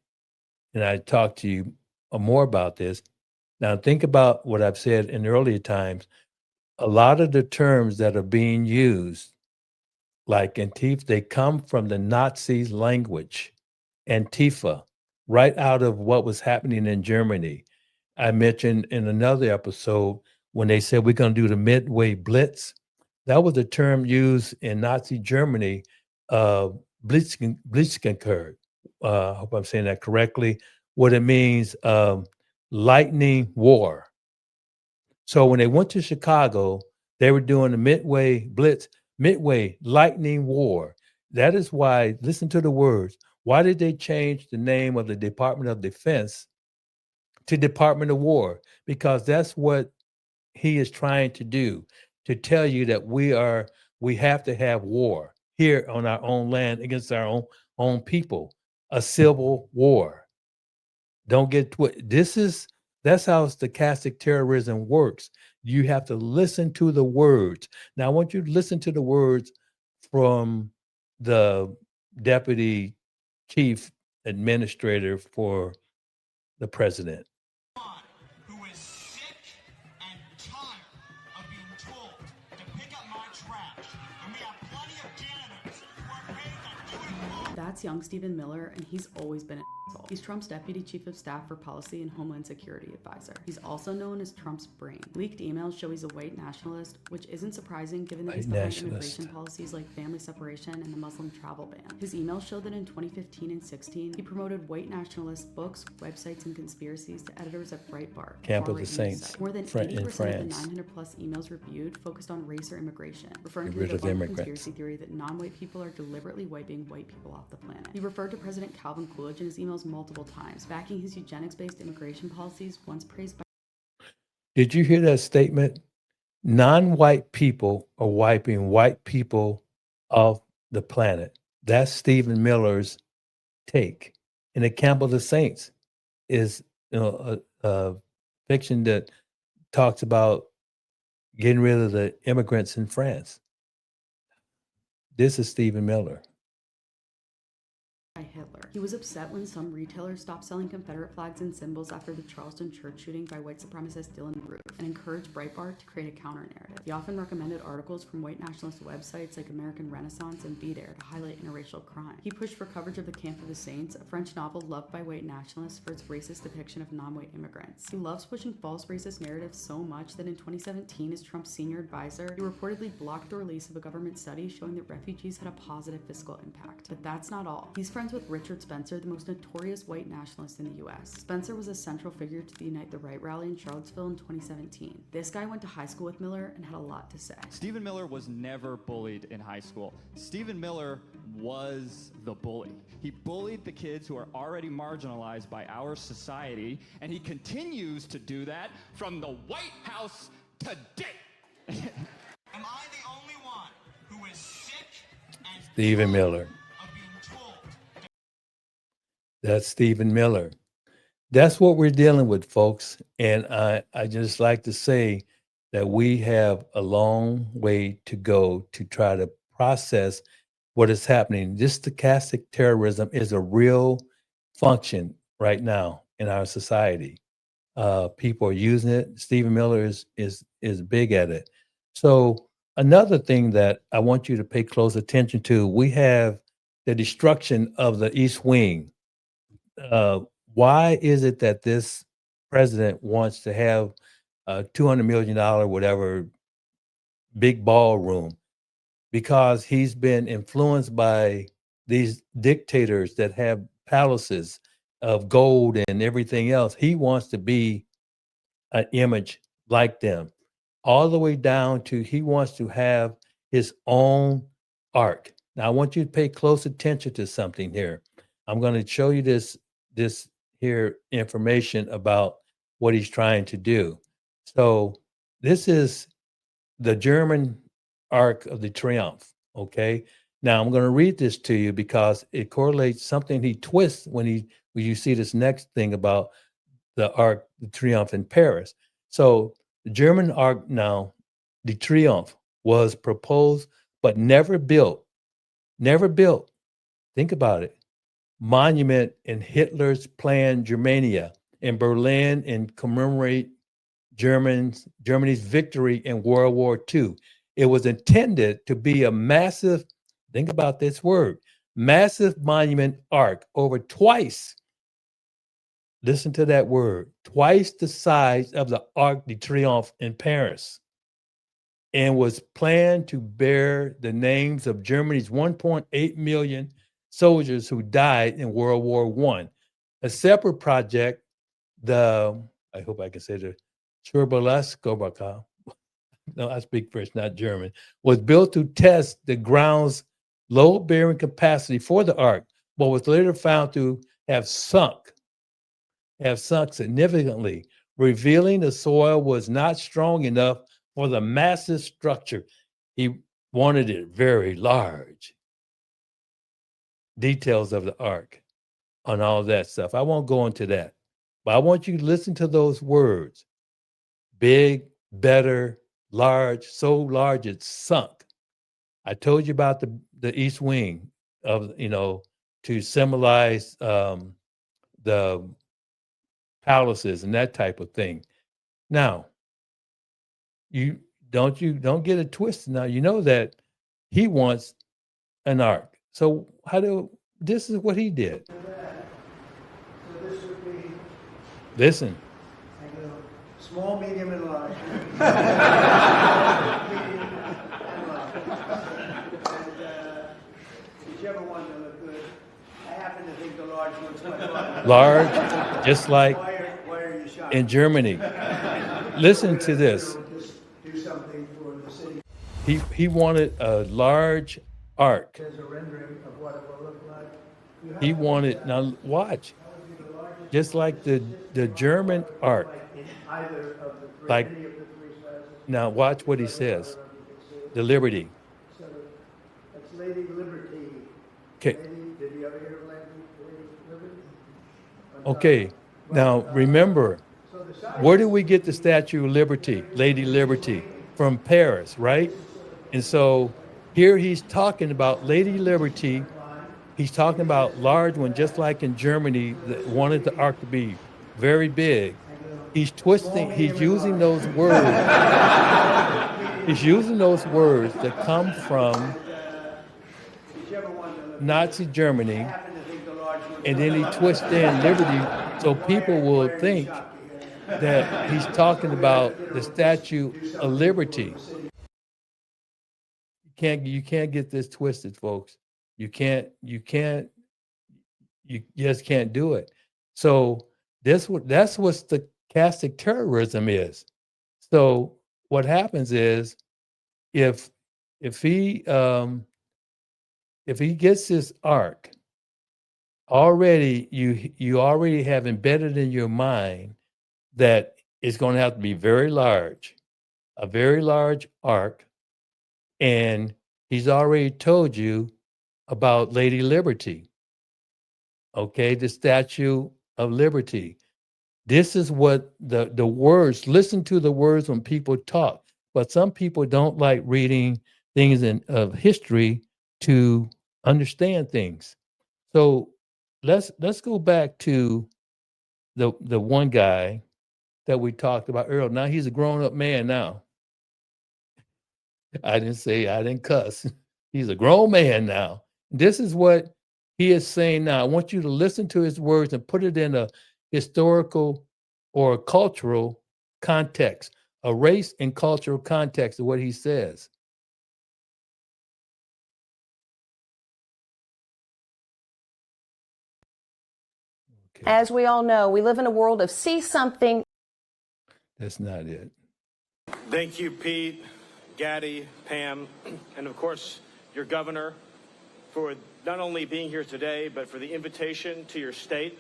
And I talked to you more about this. Now think about what I've said in earlier times. A lot of the terms that are being used, like Antifa, they come from the Nazi language, Antifa, right out of what was happening in Germany. I mentioned in another episode when they said we're going to do the Midway Blitz. That was a term used in Nazi Germany, uh, Blitzkrieg. I hope I'm saying that correctly. What it means, lightning war. So when they went to Chicago, they were doing the Midway Blitz, Midway Lightning War. That is why, listen to the words. Why did they change the name of the Department of Defense to Department of War? Because that's what he is trying to do, to tell you that we have to have war here on our own land against our own people, a civil war. Don't get that's how stochastic terrorism works. You have to listen to the words. Now I want you to listen to the words from the deputy chief administrator for the president. Who is sick and tired of being told to pick up my trash. And we have plenty of janitors who are paid to do it for. That's young Stephen Miller, and he's always been an asshole. He's Trump's deputy chief of staff for policy and homeland security advisor. He's also known as Trump's brain. Leaked emails show he's a white nationalist, which isn't surprising given that he's behind immigration policies like family separation and the Muslim travel ban. His emails show that in 2015 and 16, he promoted white nationalist books, websites, and conspiracies to editors at Breitbart. Camp of the Saints. More than 80% of the 900 plus emails reviewed focused on race or immigration, referring to the debunked conspiracy theory that non-white people are deliberately wiping white people off the planet. He referred to President Calvin Coolidge in his emails multiple times, backing his eugenics-based immigration policies once praised by... Did you hear that statement? Non-white people are wiping white people off the planet. That's Stephen Miller's take. And the Camp of the Saints is a fiction that talks about getting rid of the immigrants in France. This is Stephen Miller. Hitler. He was upset when some retailers stopped selling Confederate flags and symbols after the Charleston church shooting by white supremacist Dylan Roof, and encouraged Breitbart to create a counter-narrative. He often recommended articles from white nationalist websites like American Renaissance and Be There to highlight interracial crime. He pushed for coverage of The Camp of the Saints, a French novel loved by white nationalists for its racist depiction of non-white immigrants. He loves pushing false racist narratives so much that in 2017, as Trump's senior advisor, he reportedly blocked the release of a government study showing that refugees had a positive fiscal impact. But that's not all. He's friends with Richard Spencer, the most notorious white nationalist in the U.S. Spencer was a central figure to the Unite the Right rally in Charlottesville in 2017. This guy went to high school with Miller and had a lot to say. Stephen Miller was never bullied in high school. Stephen Miller was the bully. He bullied the kids who are already marginalized by our society, and he continues to do that from the White House today. Am I the only one who is sick and Stephen tired Miller. of being told? That's Stephen Miller. That's what we're dealing with, folks. And I just like to say that we have a long way to go to try to process what is happening. This stochastic terrorism is a real function right now in our society. People are using it. Stephen Miller is big at it. So another thing that I want you to pay close attention to, we have the destruction of the East Wing. Why is it that this president wants to have a $200 million, whatever, big ballroom? Because he's been influenced by these dictators that have palaces of gold and everything else. He wants to be an image like them, all the way down to he wants to have his own ark. Now, I want you to pay close attention to something here. I'm going to show you this here information about what he's trying to do. So this is the German Arc of the Triumph. Okay. Now I'm going to read this to you because it correlates something he twists when you see this next thing about the Arc de Triomphe in Paris. So the German Arc now, the Triumph, was proposed but never built. Never built. Think about it. Monument in Hitler's planned Germania in Berlin and commemorate Germany's victory in World War II. It was intended to be a massive, think about this word, massive monument arc over twice, listen to that word, twice the size of the Arc de Triomphe in Paris, and was planned to bear the names of Germany's 1.8 million soldiers who died in World War I. A separate project, I hope I can say the Turbolascobaca, no, I speak French, not German, was built to test the ground's load-bearing capacity for the Ark, but was later found to have sunk significantly, revealing the soil was not strong enough for the massive structure. He wanted it very large. Details of the Ark on all that stuff. I won't go into that, but I want you to listen to those words. Big, better, large, so large it's sunk. I told you about the East Wing of, to symbolize the palaces and that type of thing. Now, you don't get it twisted. Now, you know that he wants an ark. So this is what he did. So this would be Listen. small, medium, and large. Medium and large. And whichever one to look good. I happen to think the large looks quite large. Large, just like Why are you shocked? in Germany. Listen to this. Just do something for the city. He wanted a large ark. There's a rendering of what it will look like. You have He to wanted, think now watch, that would be the largest just like the German ark. like in either of the three, Like, any of the three sizes. now watch what he says. The Liberty. So that's Lady Liberty. Okay. Did you ever hear of Lady Liberty? Okay. Now remember, So the size where did we get the Statue of Liberty, Lady Liberty? From Paris, right? And so here he's talking about Lady Liberty. He's talking about large one, just like in Germany, that wanted the ark to be very big. He's twisting, he's using those words. He's using those words that come from whichever one to look. Nazi Germany, I happen to think the large one. and then he twists in liberty so people will think that he's talking about the Statue of Liberty. You can't get this twisted, folks. You can't You just can't do it. So that's what stochastic terrorism is. So what happens is if if he um, if he gets this arc, already you already have embedded in your mind that it's going to have to be very large, a very large arc, and he's already told you about Lady Liberty, okay, the Statue of Liberty. This is what the words, listen to the words when people talk. But some people don't like reading things of history to understand things. So let's go back to the one guy that we talked about earlier. Now he's a grown-up man now. I didn't cuss. He's a grown man now. This is what he is saying now. I want you to listen to his words and put it in a historical or a cultural context, a race and cultural context of what he says. Okay, As we all know, we live in a world of see something. that's not it. Thank you, Pete, Gaddy, Pam, and of course, your governor, for not only being here today, but for the invitation to your state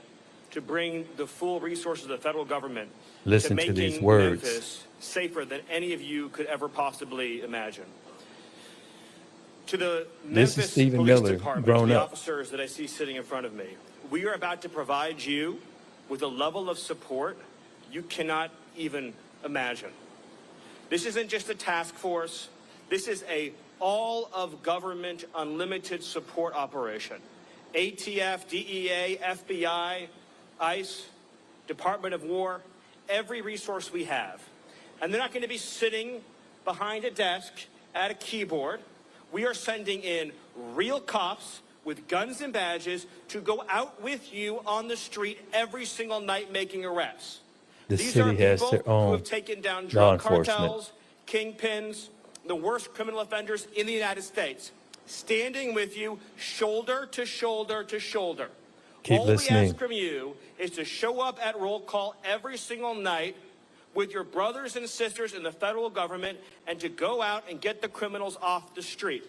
to bring the full resources of the federal government Listen to to these making words. Memphis safer than any of you could ever possibly imagine. To the This is Memphis Stephen Police Miller, Department, grown to the up. officers that I see sitting in front of me, we are about to provide you with a level of support you cannot even imagine. This isn't just a task force. This is a all of government unlimited support operation. ATF, DEA, FBI, ICE, Department of War, every resource we have. And they're not going to be sitting behind a desk at a keyboard. We are sending in real cops with guns and badges to go out with you on the street every single night making arrests. The These city are has people their who own have taken down law drug enforcement. cartels, kingpins, the worst criminal offenders in the United States, standing with you shoulder to shoulder to shoulder. Keep All we listening. ask from you is to show up at roll call every single night with your brothers and sisters in the federal government and to go out and get the criminals off the street.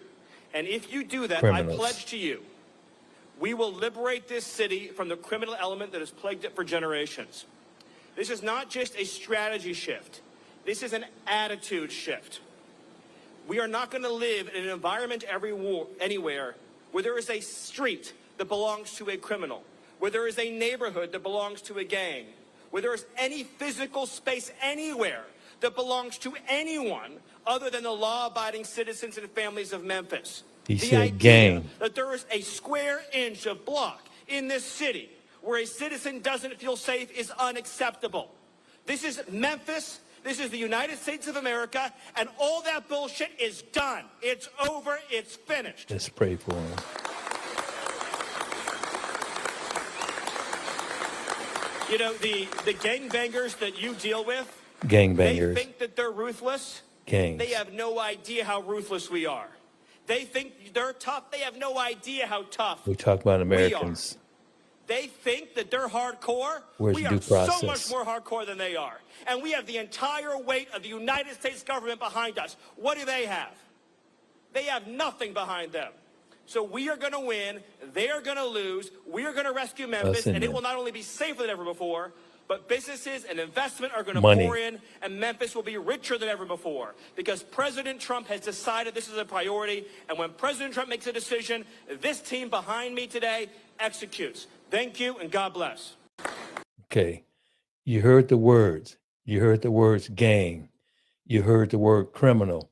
And if you do that, Criminals. I pledge to you, we will liberate this city from the criminal element that has plagued it for generations. This is not just a strategy shift. This is an attitude shift. We are not going to live in an environment anywhere where there is a street that belongs to a criminal, where there is a neighborhood that belongs to a gang, where there is any physical space anywhere that belongs to anyone other than the law-abiding citizens and families of Memphis. He The said idea gang. that there is a square inch of block in this city where a citizen doesn't feel safe is unacceptable. This is Memphis. This is the United States of America, and all that bullshit is done. It's over. It's finished. Let's pray for him. You know, the gangbangers that you deal with, Gangbangers. they think that they're ruthless. Gangs. They have no idea how ruthless we are. They think they're tough. They have no idea how tough We talk about we are. Americans. They think that they're hardcore. Where's We due are so process? much more hardcore than they are. And we have the entire weight of the United States government behind us. What do they have? They have nothing behind them. So we are going to win. They are going to lose. We are going to rescue Memphis. in And it there. will not only be safer than ever before, but businesses and investment are going to Money. pour in, and Memphis will be richer than ever before. Because President Trump has decided this is a priority. And when President Trump makes a decision, this team behind me today executes. Thank you, and God bless. Okay. You heard the words. You heard the words gang. You heard the word criminal.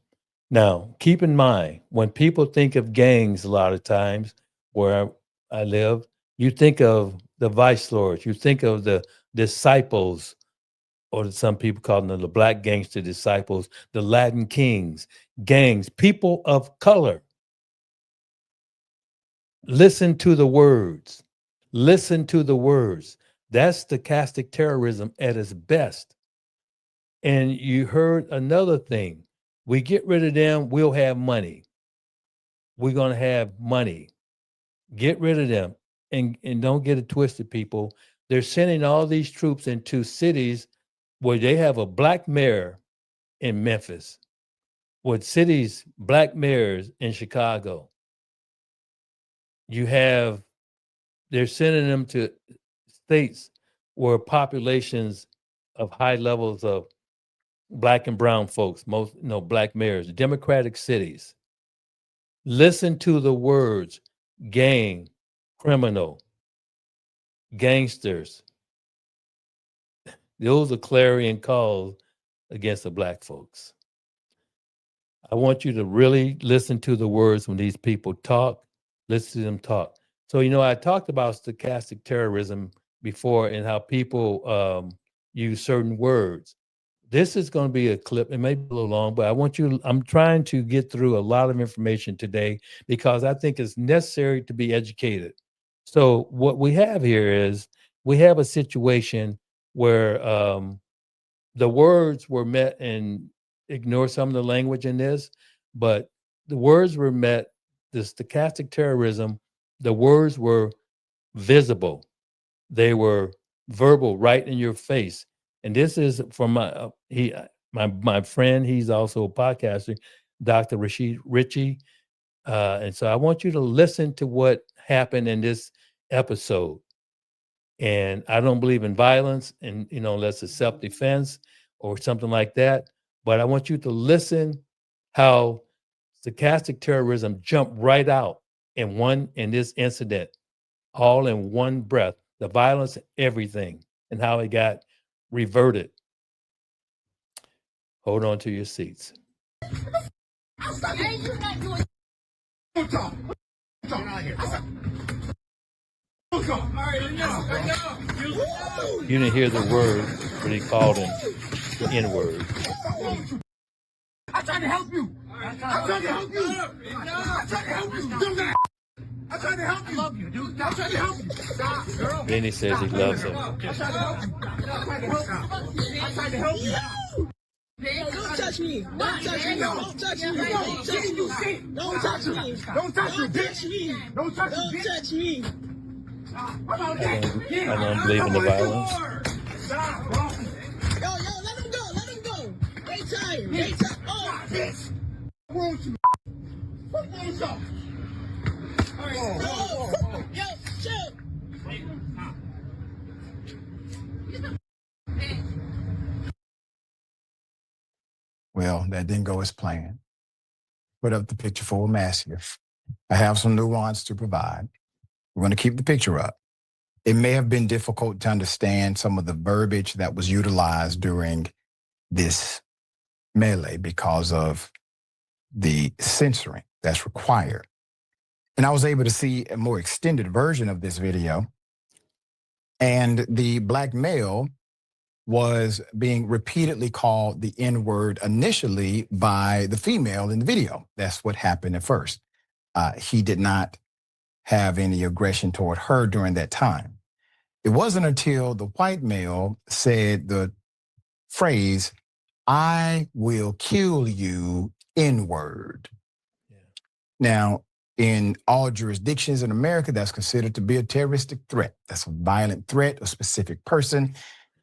Now, keep in mind, when people think of gangs a lot of times where I live, you think of the vice lords, you think of the disciples, or some people call them the black gangster disciples, the Latin kings, gangs, people of color. Listen to the words. Listen to the words. That's stochastic terrorism at its best. And you heard another thing. We get rid of them, we'll have money. We're going to have money. Get rid of them. and don't get it twisted, people. They're sending all these troops into cities where they have a black mayor in Memphis, with cities, black mayors in Chicago. They're sending them to states where populations of high levels of black and brown folks, most black mayors, Democratic cities. Listen to the words gang, criminal, gangsters. Those are clarion calls against the black folks. I want you to really listen to the words when these people talk. Listen to them talk. So, I talked about stochastic terrorism before and how people use certain words. This is going to be a clip. It may be a little long, but I'm trying to get through a lot of information today because I think it's necessary to be educated. So what we have here is we have a situation where the words were met, and ignore some of the language in this, but the words were met, the stochastic terrorism, the words were visible. They were verbal, right in your face. And this is from my friend. He's also a podcaster, Dr. Rashid Ritchie. And so I want you to listen to what happened in this episode. And I don't believe in violence, and unless it's self-defense or something like that. But I want you to listen how stochastic terrorism jumped right out in this incident, all in one breath. The violence, everything, and how it got reverted. Hold on to your seats. You didn't hear the word, but he called him the N-word. I tried to help you. I tried to help you. I tried to help you. Do that. I tried to help you. I love you, dude. I tried to help you. Stop, girl. Then he says he loves him. I tried to help you. I tried to help you. I tried to help you. Don't touch me. Don't touch me. Don't touch me. Don't touch me. Don't touch me. Don't touch me, bitch. Don't touch me. Don't touch me. I don't believe in the violence. Yo, let him go. Let him go. They tired. They tired. Oh, bitch. What's up? All right. Yo, chill. Well, that didn't go as planned. Put up the picture for a mask here. I have some nuance to provide. We're going to keep the picture up. It may have been difficult to understand some of the verbiage that was utilized during this melee because of the censoring that's required. And I was able to see a more extended version of this video. And the black male was being repeatedly called the N-word initially by the female in the video. That's what happened at first. He did not have any aggression toward her during that time. It wasn't until the white male said the phrase, "I will kill you, N-word." Yeah. Now, in all jurisdictions in America, that's considered to be a terroristic threat. That's a violent threat. A specific person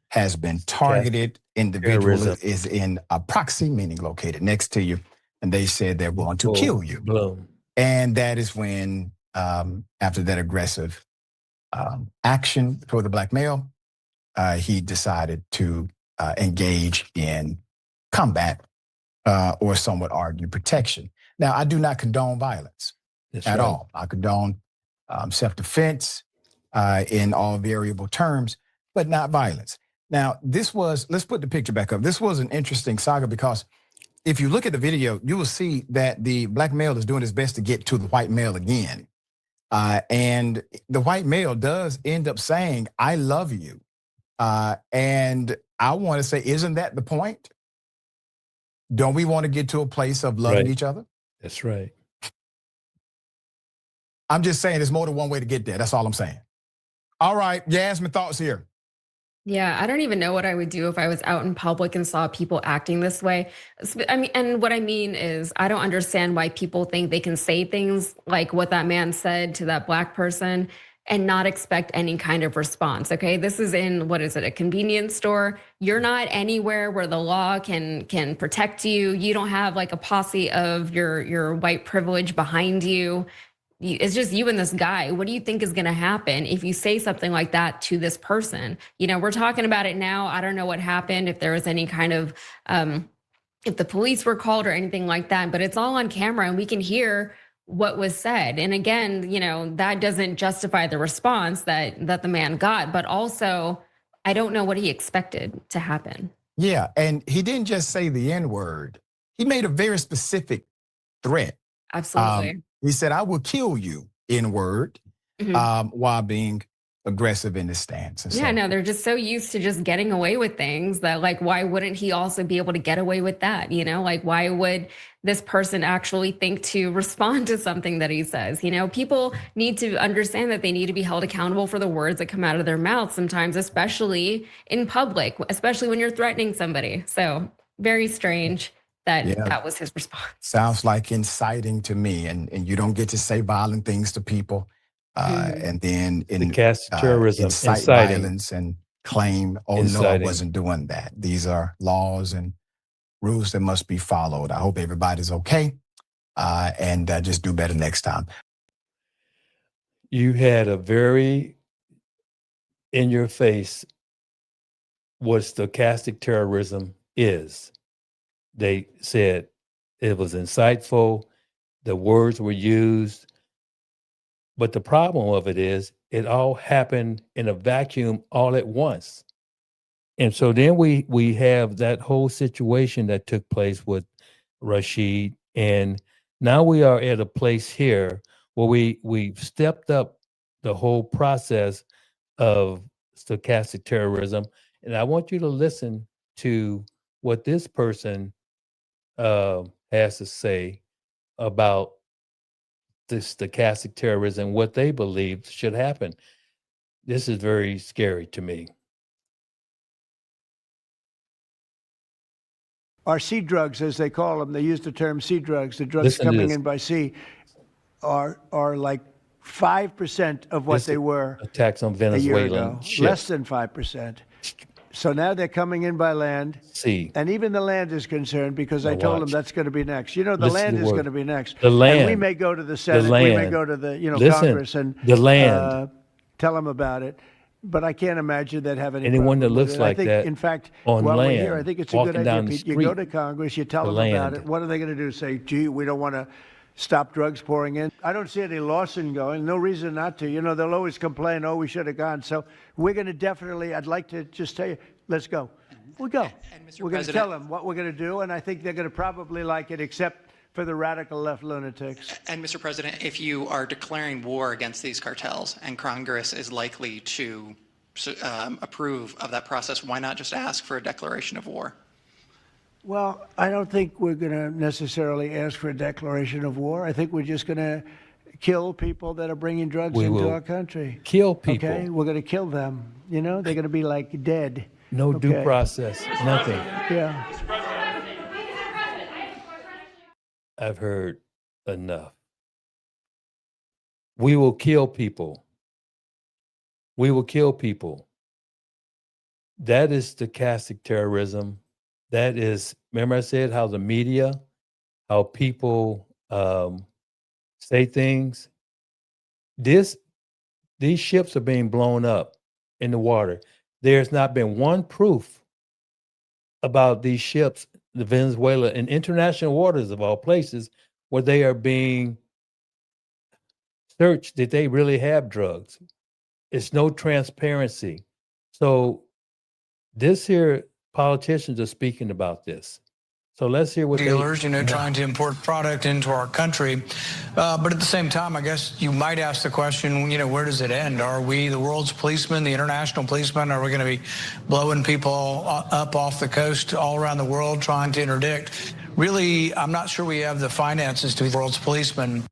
has been targeted. Individual Terrorism is in a proxy, meaning located next to you, and they said they're going to kill you. Boom. And that is when, after that aggressive action toward the black male, he decided to engage in combat, or some would argue protection. Now, I do not condone violence at all. I condone self-defense in all variable terms, but not violence. Now, let's put the picture back up. This was an interesting saga because if you look at the video, you will see that the black male is doing his best to get to the white male again. And the white male does end up saying, "I love you." And I want to say, isn't that the point? Don't we want to get to a place of loving each other? That's right. I'm just saying there's more than one way to get there. That's all I'm saying. All right, Yasmin, thoughts here. Yeah, I don't even know what I would do if I was out in public and saw people acting this way. I mean, and what I mean is, I don't understand why people think they can say things like what that man said to that black person and not expect any kind of response. Okay, this is in, what is it, a convenience store? You're not anywhere where the law can protect you. You don't have like a posse of your white privilege behind you. It's just you and this guy. What do you think is going to happen if you say something like that to this person? You know, we're talking about it now. I don't know what happened, if there was any kind of if the police were called or anything like that, but it's all on camera and we can hear what was said. And again, you know, that doesn't justify the response that the man got, but also I don't know what he expected to happen. Yeah, and he didn't just say the N-word. He made a very specific threat. Absolutely. He said, I will kill you, N-word, while being aggressive in his stance. And Yeah, no, they're just so used to just getting away with things that, like, why wouldn't he also be able to get away with that? You know, like, why would this person actually think to respond to something that he says? You know, people need to understand that they need to be held accountable for the words that come out of their mouth sometimes, especially in public, especially when you're threatening somebody. So very strange that that was his response. Sounds like inciting to me, and you don't get to say violent things to people. And then terrorism, incite inciting. violence and claim, oh no, I wasn't doing that. These are laws and rules that must be followed. I hope everybody's okay, and just do better next time. You had a very in your face what stochastic terrorism is. They said it was insightful, the words were used. But the problem of it is it all happened in a vacuum all at once. And so then we have that whole situation that took place with Rashid. And now we are at a place here where we've stepped up the whole process of stochastic terrorism. And I want you to listen to what this person has to say about this stochastic terrorism, what they believe should happen. This is very scary to me. Our sea drugs, as they call them, they use the term sea drugs. The drugs coming in by sea are like 5% of what they were attacks on Venezuelan ships. Less than 5%. So now they're coming in by land. And even the land is concerned because I told them that's going to be next. You know, the land is going to be next. The land. And we may go to the Senate, we may go to the Congress and tell them about it. But I can't imagine that having anyone that looks like that. I think, in fact, while we're here, I think it's a good idea, Pete. You go to Congress, you tell them about it. What are they going to do? Say, gee, we don't want to stop drugs pouring in. I don't see any Lawson going. No reason not to. You know, they'll always complain, oh, we should have gone. So we're going to definitely, I'd like to just tell you, let's go. We'll go. We're going to tell them what we're going to do, and I think they're going to probably like it, except for the radical left lunatics. And Mr. President, if you are declaring war against these cartels and Congress is likely to approve of that process, why not just ask for a declaration of war? Well, I don't think we're going to necessarily ask for a declaration of war. I think we're just going to kill people that are bringing drugs into our country. Kill people. Okay, we're going to kill them. You know, they're going to be like dead. No due process, nothing. Yeah. I've heard enough. We will kill people. We will kill people. That is stochastic terrorism. That is, remember I said how the media, how people say things. These ships are being blown up in the water. There's not been one proof about these ships, the Venezuela in international waters of all places, where they are being searched that they really have drugs. It's no transparency. So this here, politicians are speaking about this. So let's hear what dealers, trying to import product into our country. But at the same time, I guess you might ask the question, where does it end? Are we the world's policemen, the international policemen? Are we going to be blowing people up off the coast all around the world trying to interdict? Really, I'm not sure we have the finances to be the world's policemen.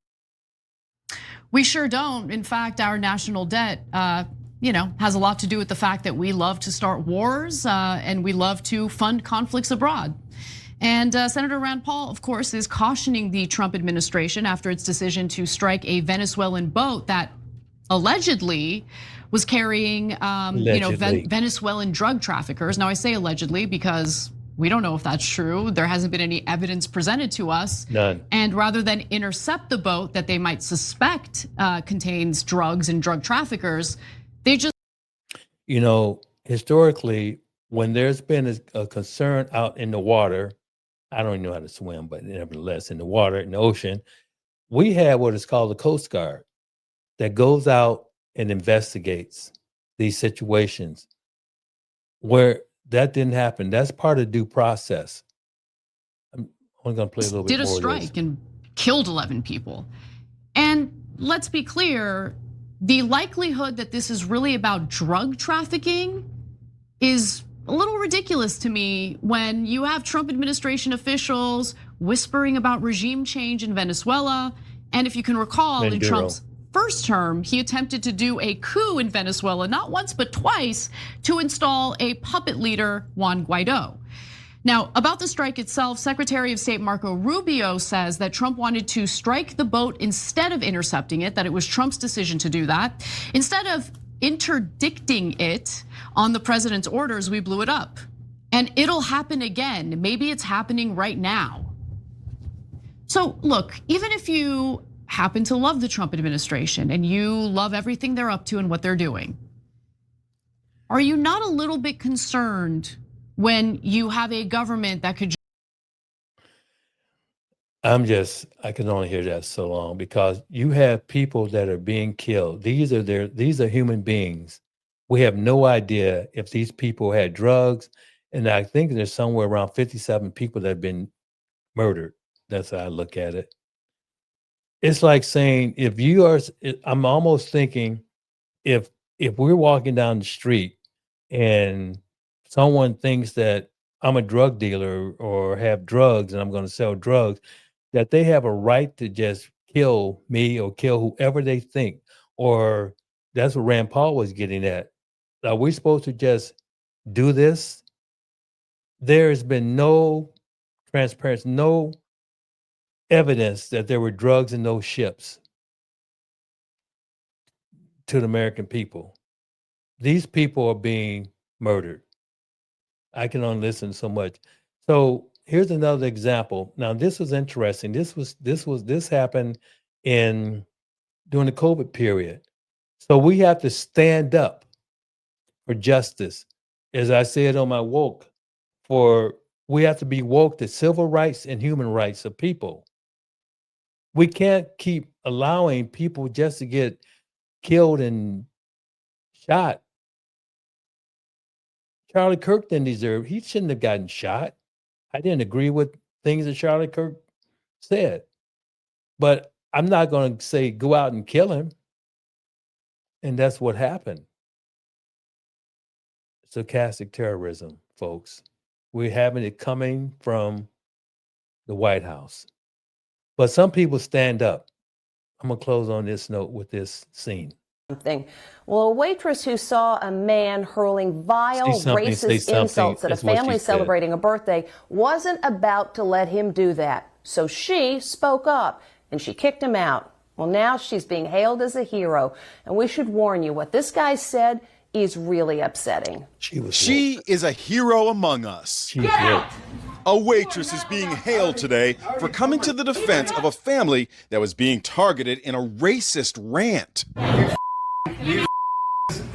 We sure don't. In fact, our national debt, has a lot to do with the fact that we love to start wars and we love to fund conflicts abroad. And Senator Rand Paul, of course, is cautioning the Trump administration after its decision to strike a Venezuelan boat that allegedly was carrying, Venezuelan drug traffickers. Now I say allegedly because we don't know if that's true. There hasn't been any evidence presented to us. None. And rather than intercept the boat that they might suspect contains drugs and drug traffickers, they just. Historically, when there's been a concern out in the water, I don't even know how to swim, but nevertheless, in the water, in the ocean, we have what is called the Coast Guard that goes out and investigates these situations where that didn't happen. That's part of due process. I'm only going to play a little bit more. Did a strike and killed 11 people. And let's be clear, the likelihood that this is really about drug trafficking is a little ridiculous to me when you have Trump administration officials whispering about regime change in Venezuela. And if you can recall, in Trump's first term, he attempted to do a coup in Venezuela, not once, but twice, to install a puppet leader, Juan Guaido. Now, about the strike itself, Secretary of State Marco Rubio says that Trump wanted to strike the boat instead of intercepting it, that it was Trump's decision to do that. Instead of interdicting it on the president's orders, we blew it up. And it'll happen again. Maybe it's happening right now. So look, even if you happen to love the Trump administration and you love everything they're up to and what they're doing, are you not a little bit concerned when you have a government that could? I can only hear that so long because you have people that are being killed. These are human beings. We have no idea if these people had drugs. And I think there's somewhere around 57 people that have been murdered. That's how I look at it. It's like saying, I'm almost thinking if we're walking down the street and someone thinks that I'm a drug dealer or have drugs and I'm going to sell drugs, that they have a right to just kill me or kill whoever they think. Or that's what Rand Paul was getting at. Are we supposed to just do this? There has been no transparency, no evidence that there were drugs in those ships to the American people. These people are being murdered. I can only listen so much. So here's another example. Now this was interesting. This happened during the COVID period. So we have to stand up for justice. As I said on my woke, we have to be woke to civil rights and human rights of people. We can't keep allowing people just to get killed and shot. Charlie Kirk didn't deserve, he shouldn't have gotten shot. I didn't agree with things that Charlie Kirk said. But I'm not going to say go out and kill him. And that's what happened. Stochastic terrorism, folks. We're having it coming from the White House. But some people stand up. I'm going to close on this note with this scene. Well, a waitress who saw a man hurling vile racist insults at a family celebrating a birthday wasn't about to let him do that. So she spoke up and she kicked him out. Well, now she's being hailed as a hero. And we should warn you, what this guy said is really upsetting. She is a hero among us. Get out! A waitress is being hailed today for coming to the defense of a family that was being targeted in a racist rant. You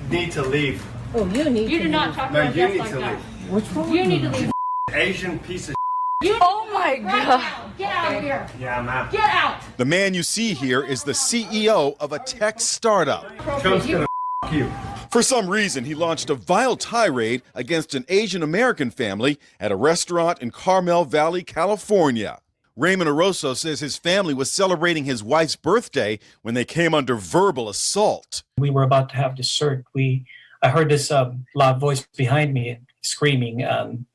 need to leave. Oh, you need You to do not leave. talk about guests like that. What's wrong? You need to leave. Asian piece of Oh my God. Get out of here. Yeah, I'm out. Get out. The man you see here is the CEO of a tech startup. Trump's gonna you. For some reason, he launched a vile tirade against an Asian American family at a restaurant in Carmel Valley, California. Raymond Oroso says his family was celebrating his wife's birthday when they came under verbal assault. We were about to have dessert. I heard this loud voice behind me screaming,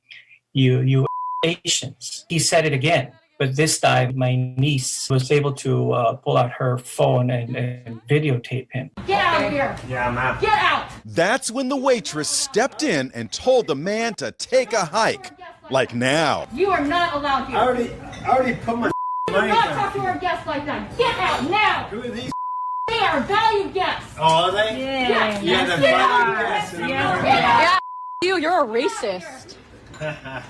you Asians. He said it again, but this time my niece was able to pull out her phone and videotape him. Get out of here. Yeah, I'm out. Get out. That's when the waitress stepped in and told the man to take a hike. Like now. You are not allowed here. I already put my Do money not down. talk to our guests like that. Get out now. Who are these? Stay are value guests. Oh, are they? Yeah. Yeah, they're value guests. Yeah. You're a racist.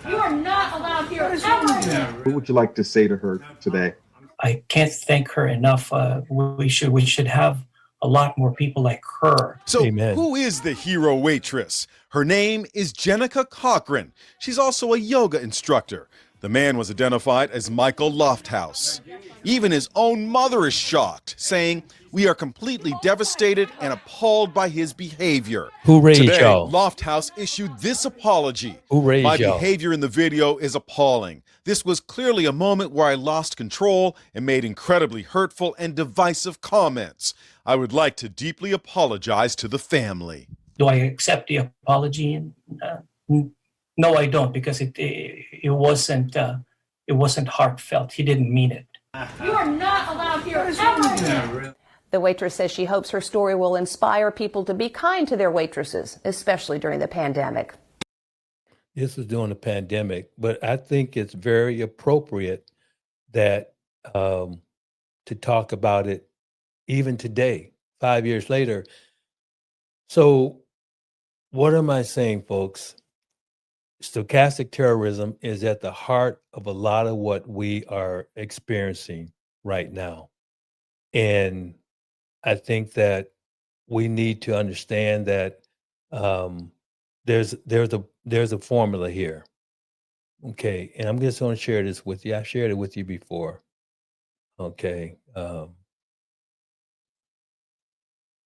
You are not allowed here ever. What would you like to say to her today? I can't thank her enough. We should have a lot more people like her. So Amen. Who is the hero waitress? Her name is Jenica Cochran. She's also a yoga instructor. The man was identified as Michael Lofthouse. Even his own mother is shocked, saying, "We are completely devastated and appalled by his behavior." Hooray, Today, y'all. Lofthouse issued this apology. Hooray, My y'all. behavior in the video is appalling. This was clearly a moment where I lost control and made incredibly hurtful and divisive comments. I would like to deeply apologize to the family. Do I accept the apology? No, I don't, because it wasn't heartfelt. He didn't mean it. You are not allowed here ever. The waitress says she hopes her story will inspire people to be kind to their waitresses, especially during the pandemic. This was during the pandemic, but I think it's very appropriate that to talk about it even today, 5 years later. So what am I saying, folks? Stochastic terrorism is at the heart of a lot of what we are experiencing right now. And I think that we need to understand that there's a formula here. Okay, and I'm just going to share this with you. I shared it with you before. Okay.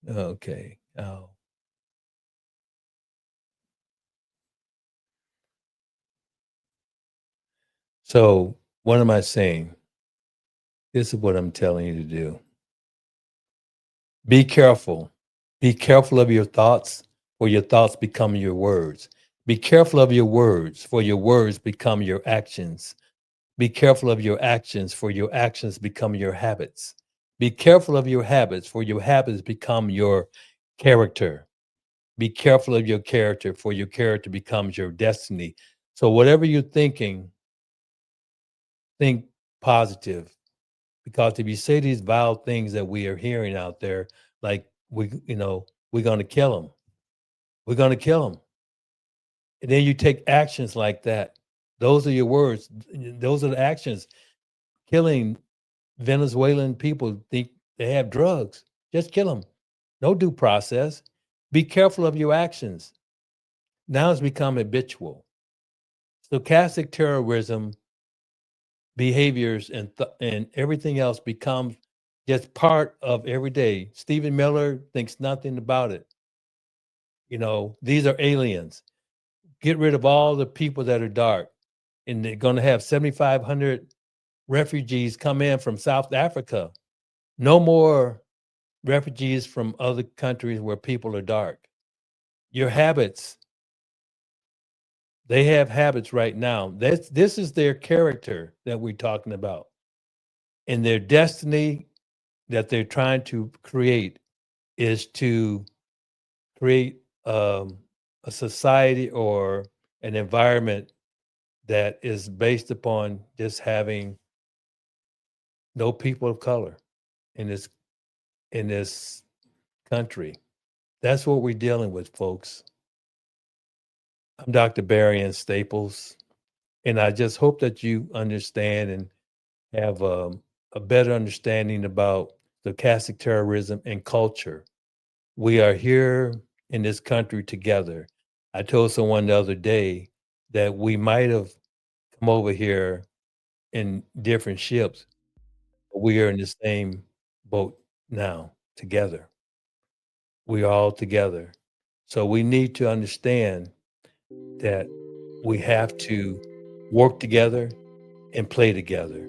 Okay. So what am I saying? This is what I'm telling you to do. Be careful. Be careful of your thoughts, for your thoughts become your words. Be careful of your words, for your words become your actions. Be careful of your actions, for your actions become your habits. Be careful of your habits, for your habits become your character. Be careful of your character, for your character becomes your destiny. So whatever you're thinking, think positive. Because if you say these vile things that we are hearing out there, like we're going to kill them. We're going to kill them. And then you take actions like that. Those are your words. Those are the actions. Killing Venezuelan people think they have drugs. Just kill them. No due process. Be careful of your actions. Now it's become habitual. Stochastic terrorism behaviors and everything else becomes just part of every day. Stephen Miller thinks nothing about it. These are aliens. Get rid of all the people that are dark. And they're going to have 7,500 refugees come in from South Africa. No more refugees from other countries where people are dark. Your habits. They have habits right now. This is their character that we're talking about. And their destiny that they're trying to create is to create a society or an environment that is based upon just having no people of color in this country. That's what we're dealing with, folks. I'm Dr. Barry Staples, and I just hope that you understand and have a better understanding about stochastic terrorism and culture. We are here in this country together. I told someone the other day that we might have come over here in different ships, but we are in the same boat now together. We are all together. So we need to understand that we have to work together and play together.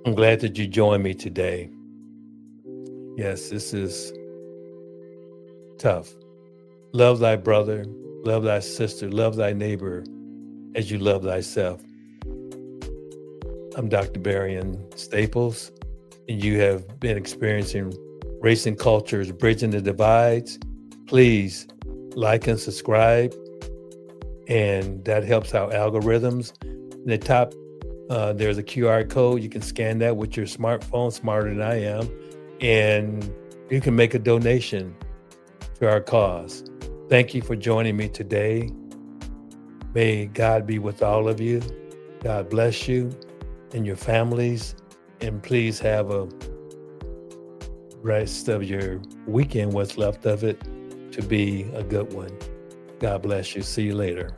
I'm glad that you joined me today. Yes, this is tough. Love thy brother, love thy sister, love thy neighbor as you love thyself. I'm Dr. Barry Staples, and you have been experiencing Race and Cultures Bridging the Divides. Please like and subscribe, and that helps our algorithms. In the top, there's a QR code. You can scan that with your smartphone, smarter than I am. and you can make a donation to our cause. Thank you for joining me today. May God be with all of you. God bless you and your families. And please have a rest of your weekend, what's left of it, to be a good one. God bless you. See you later.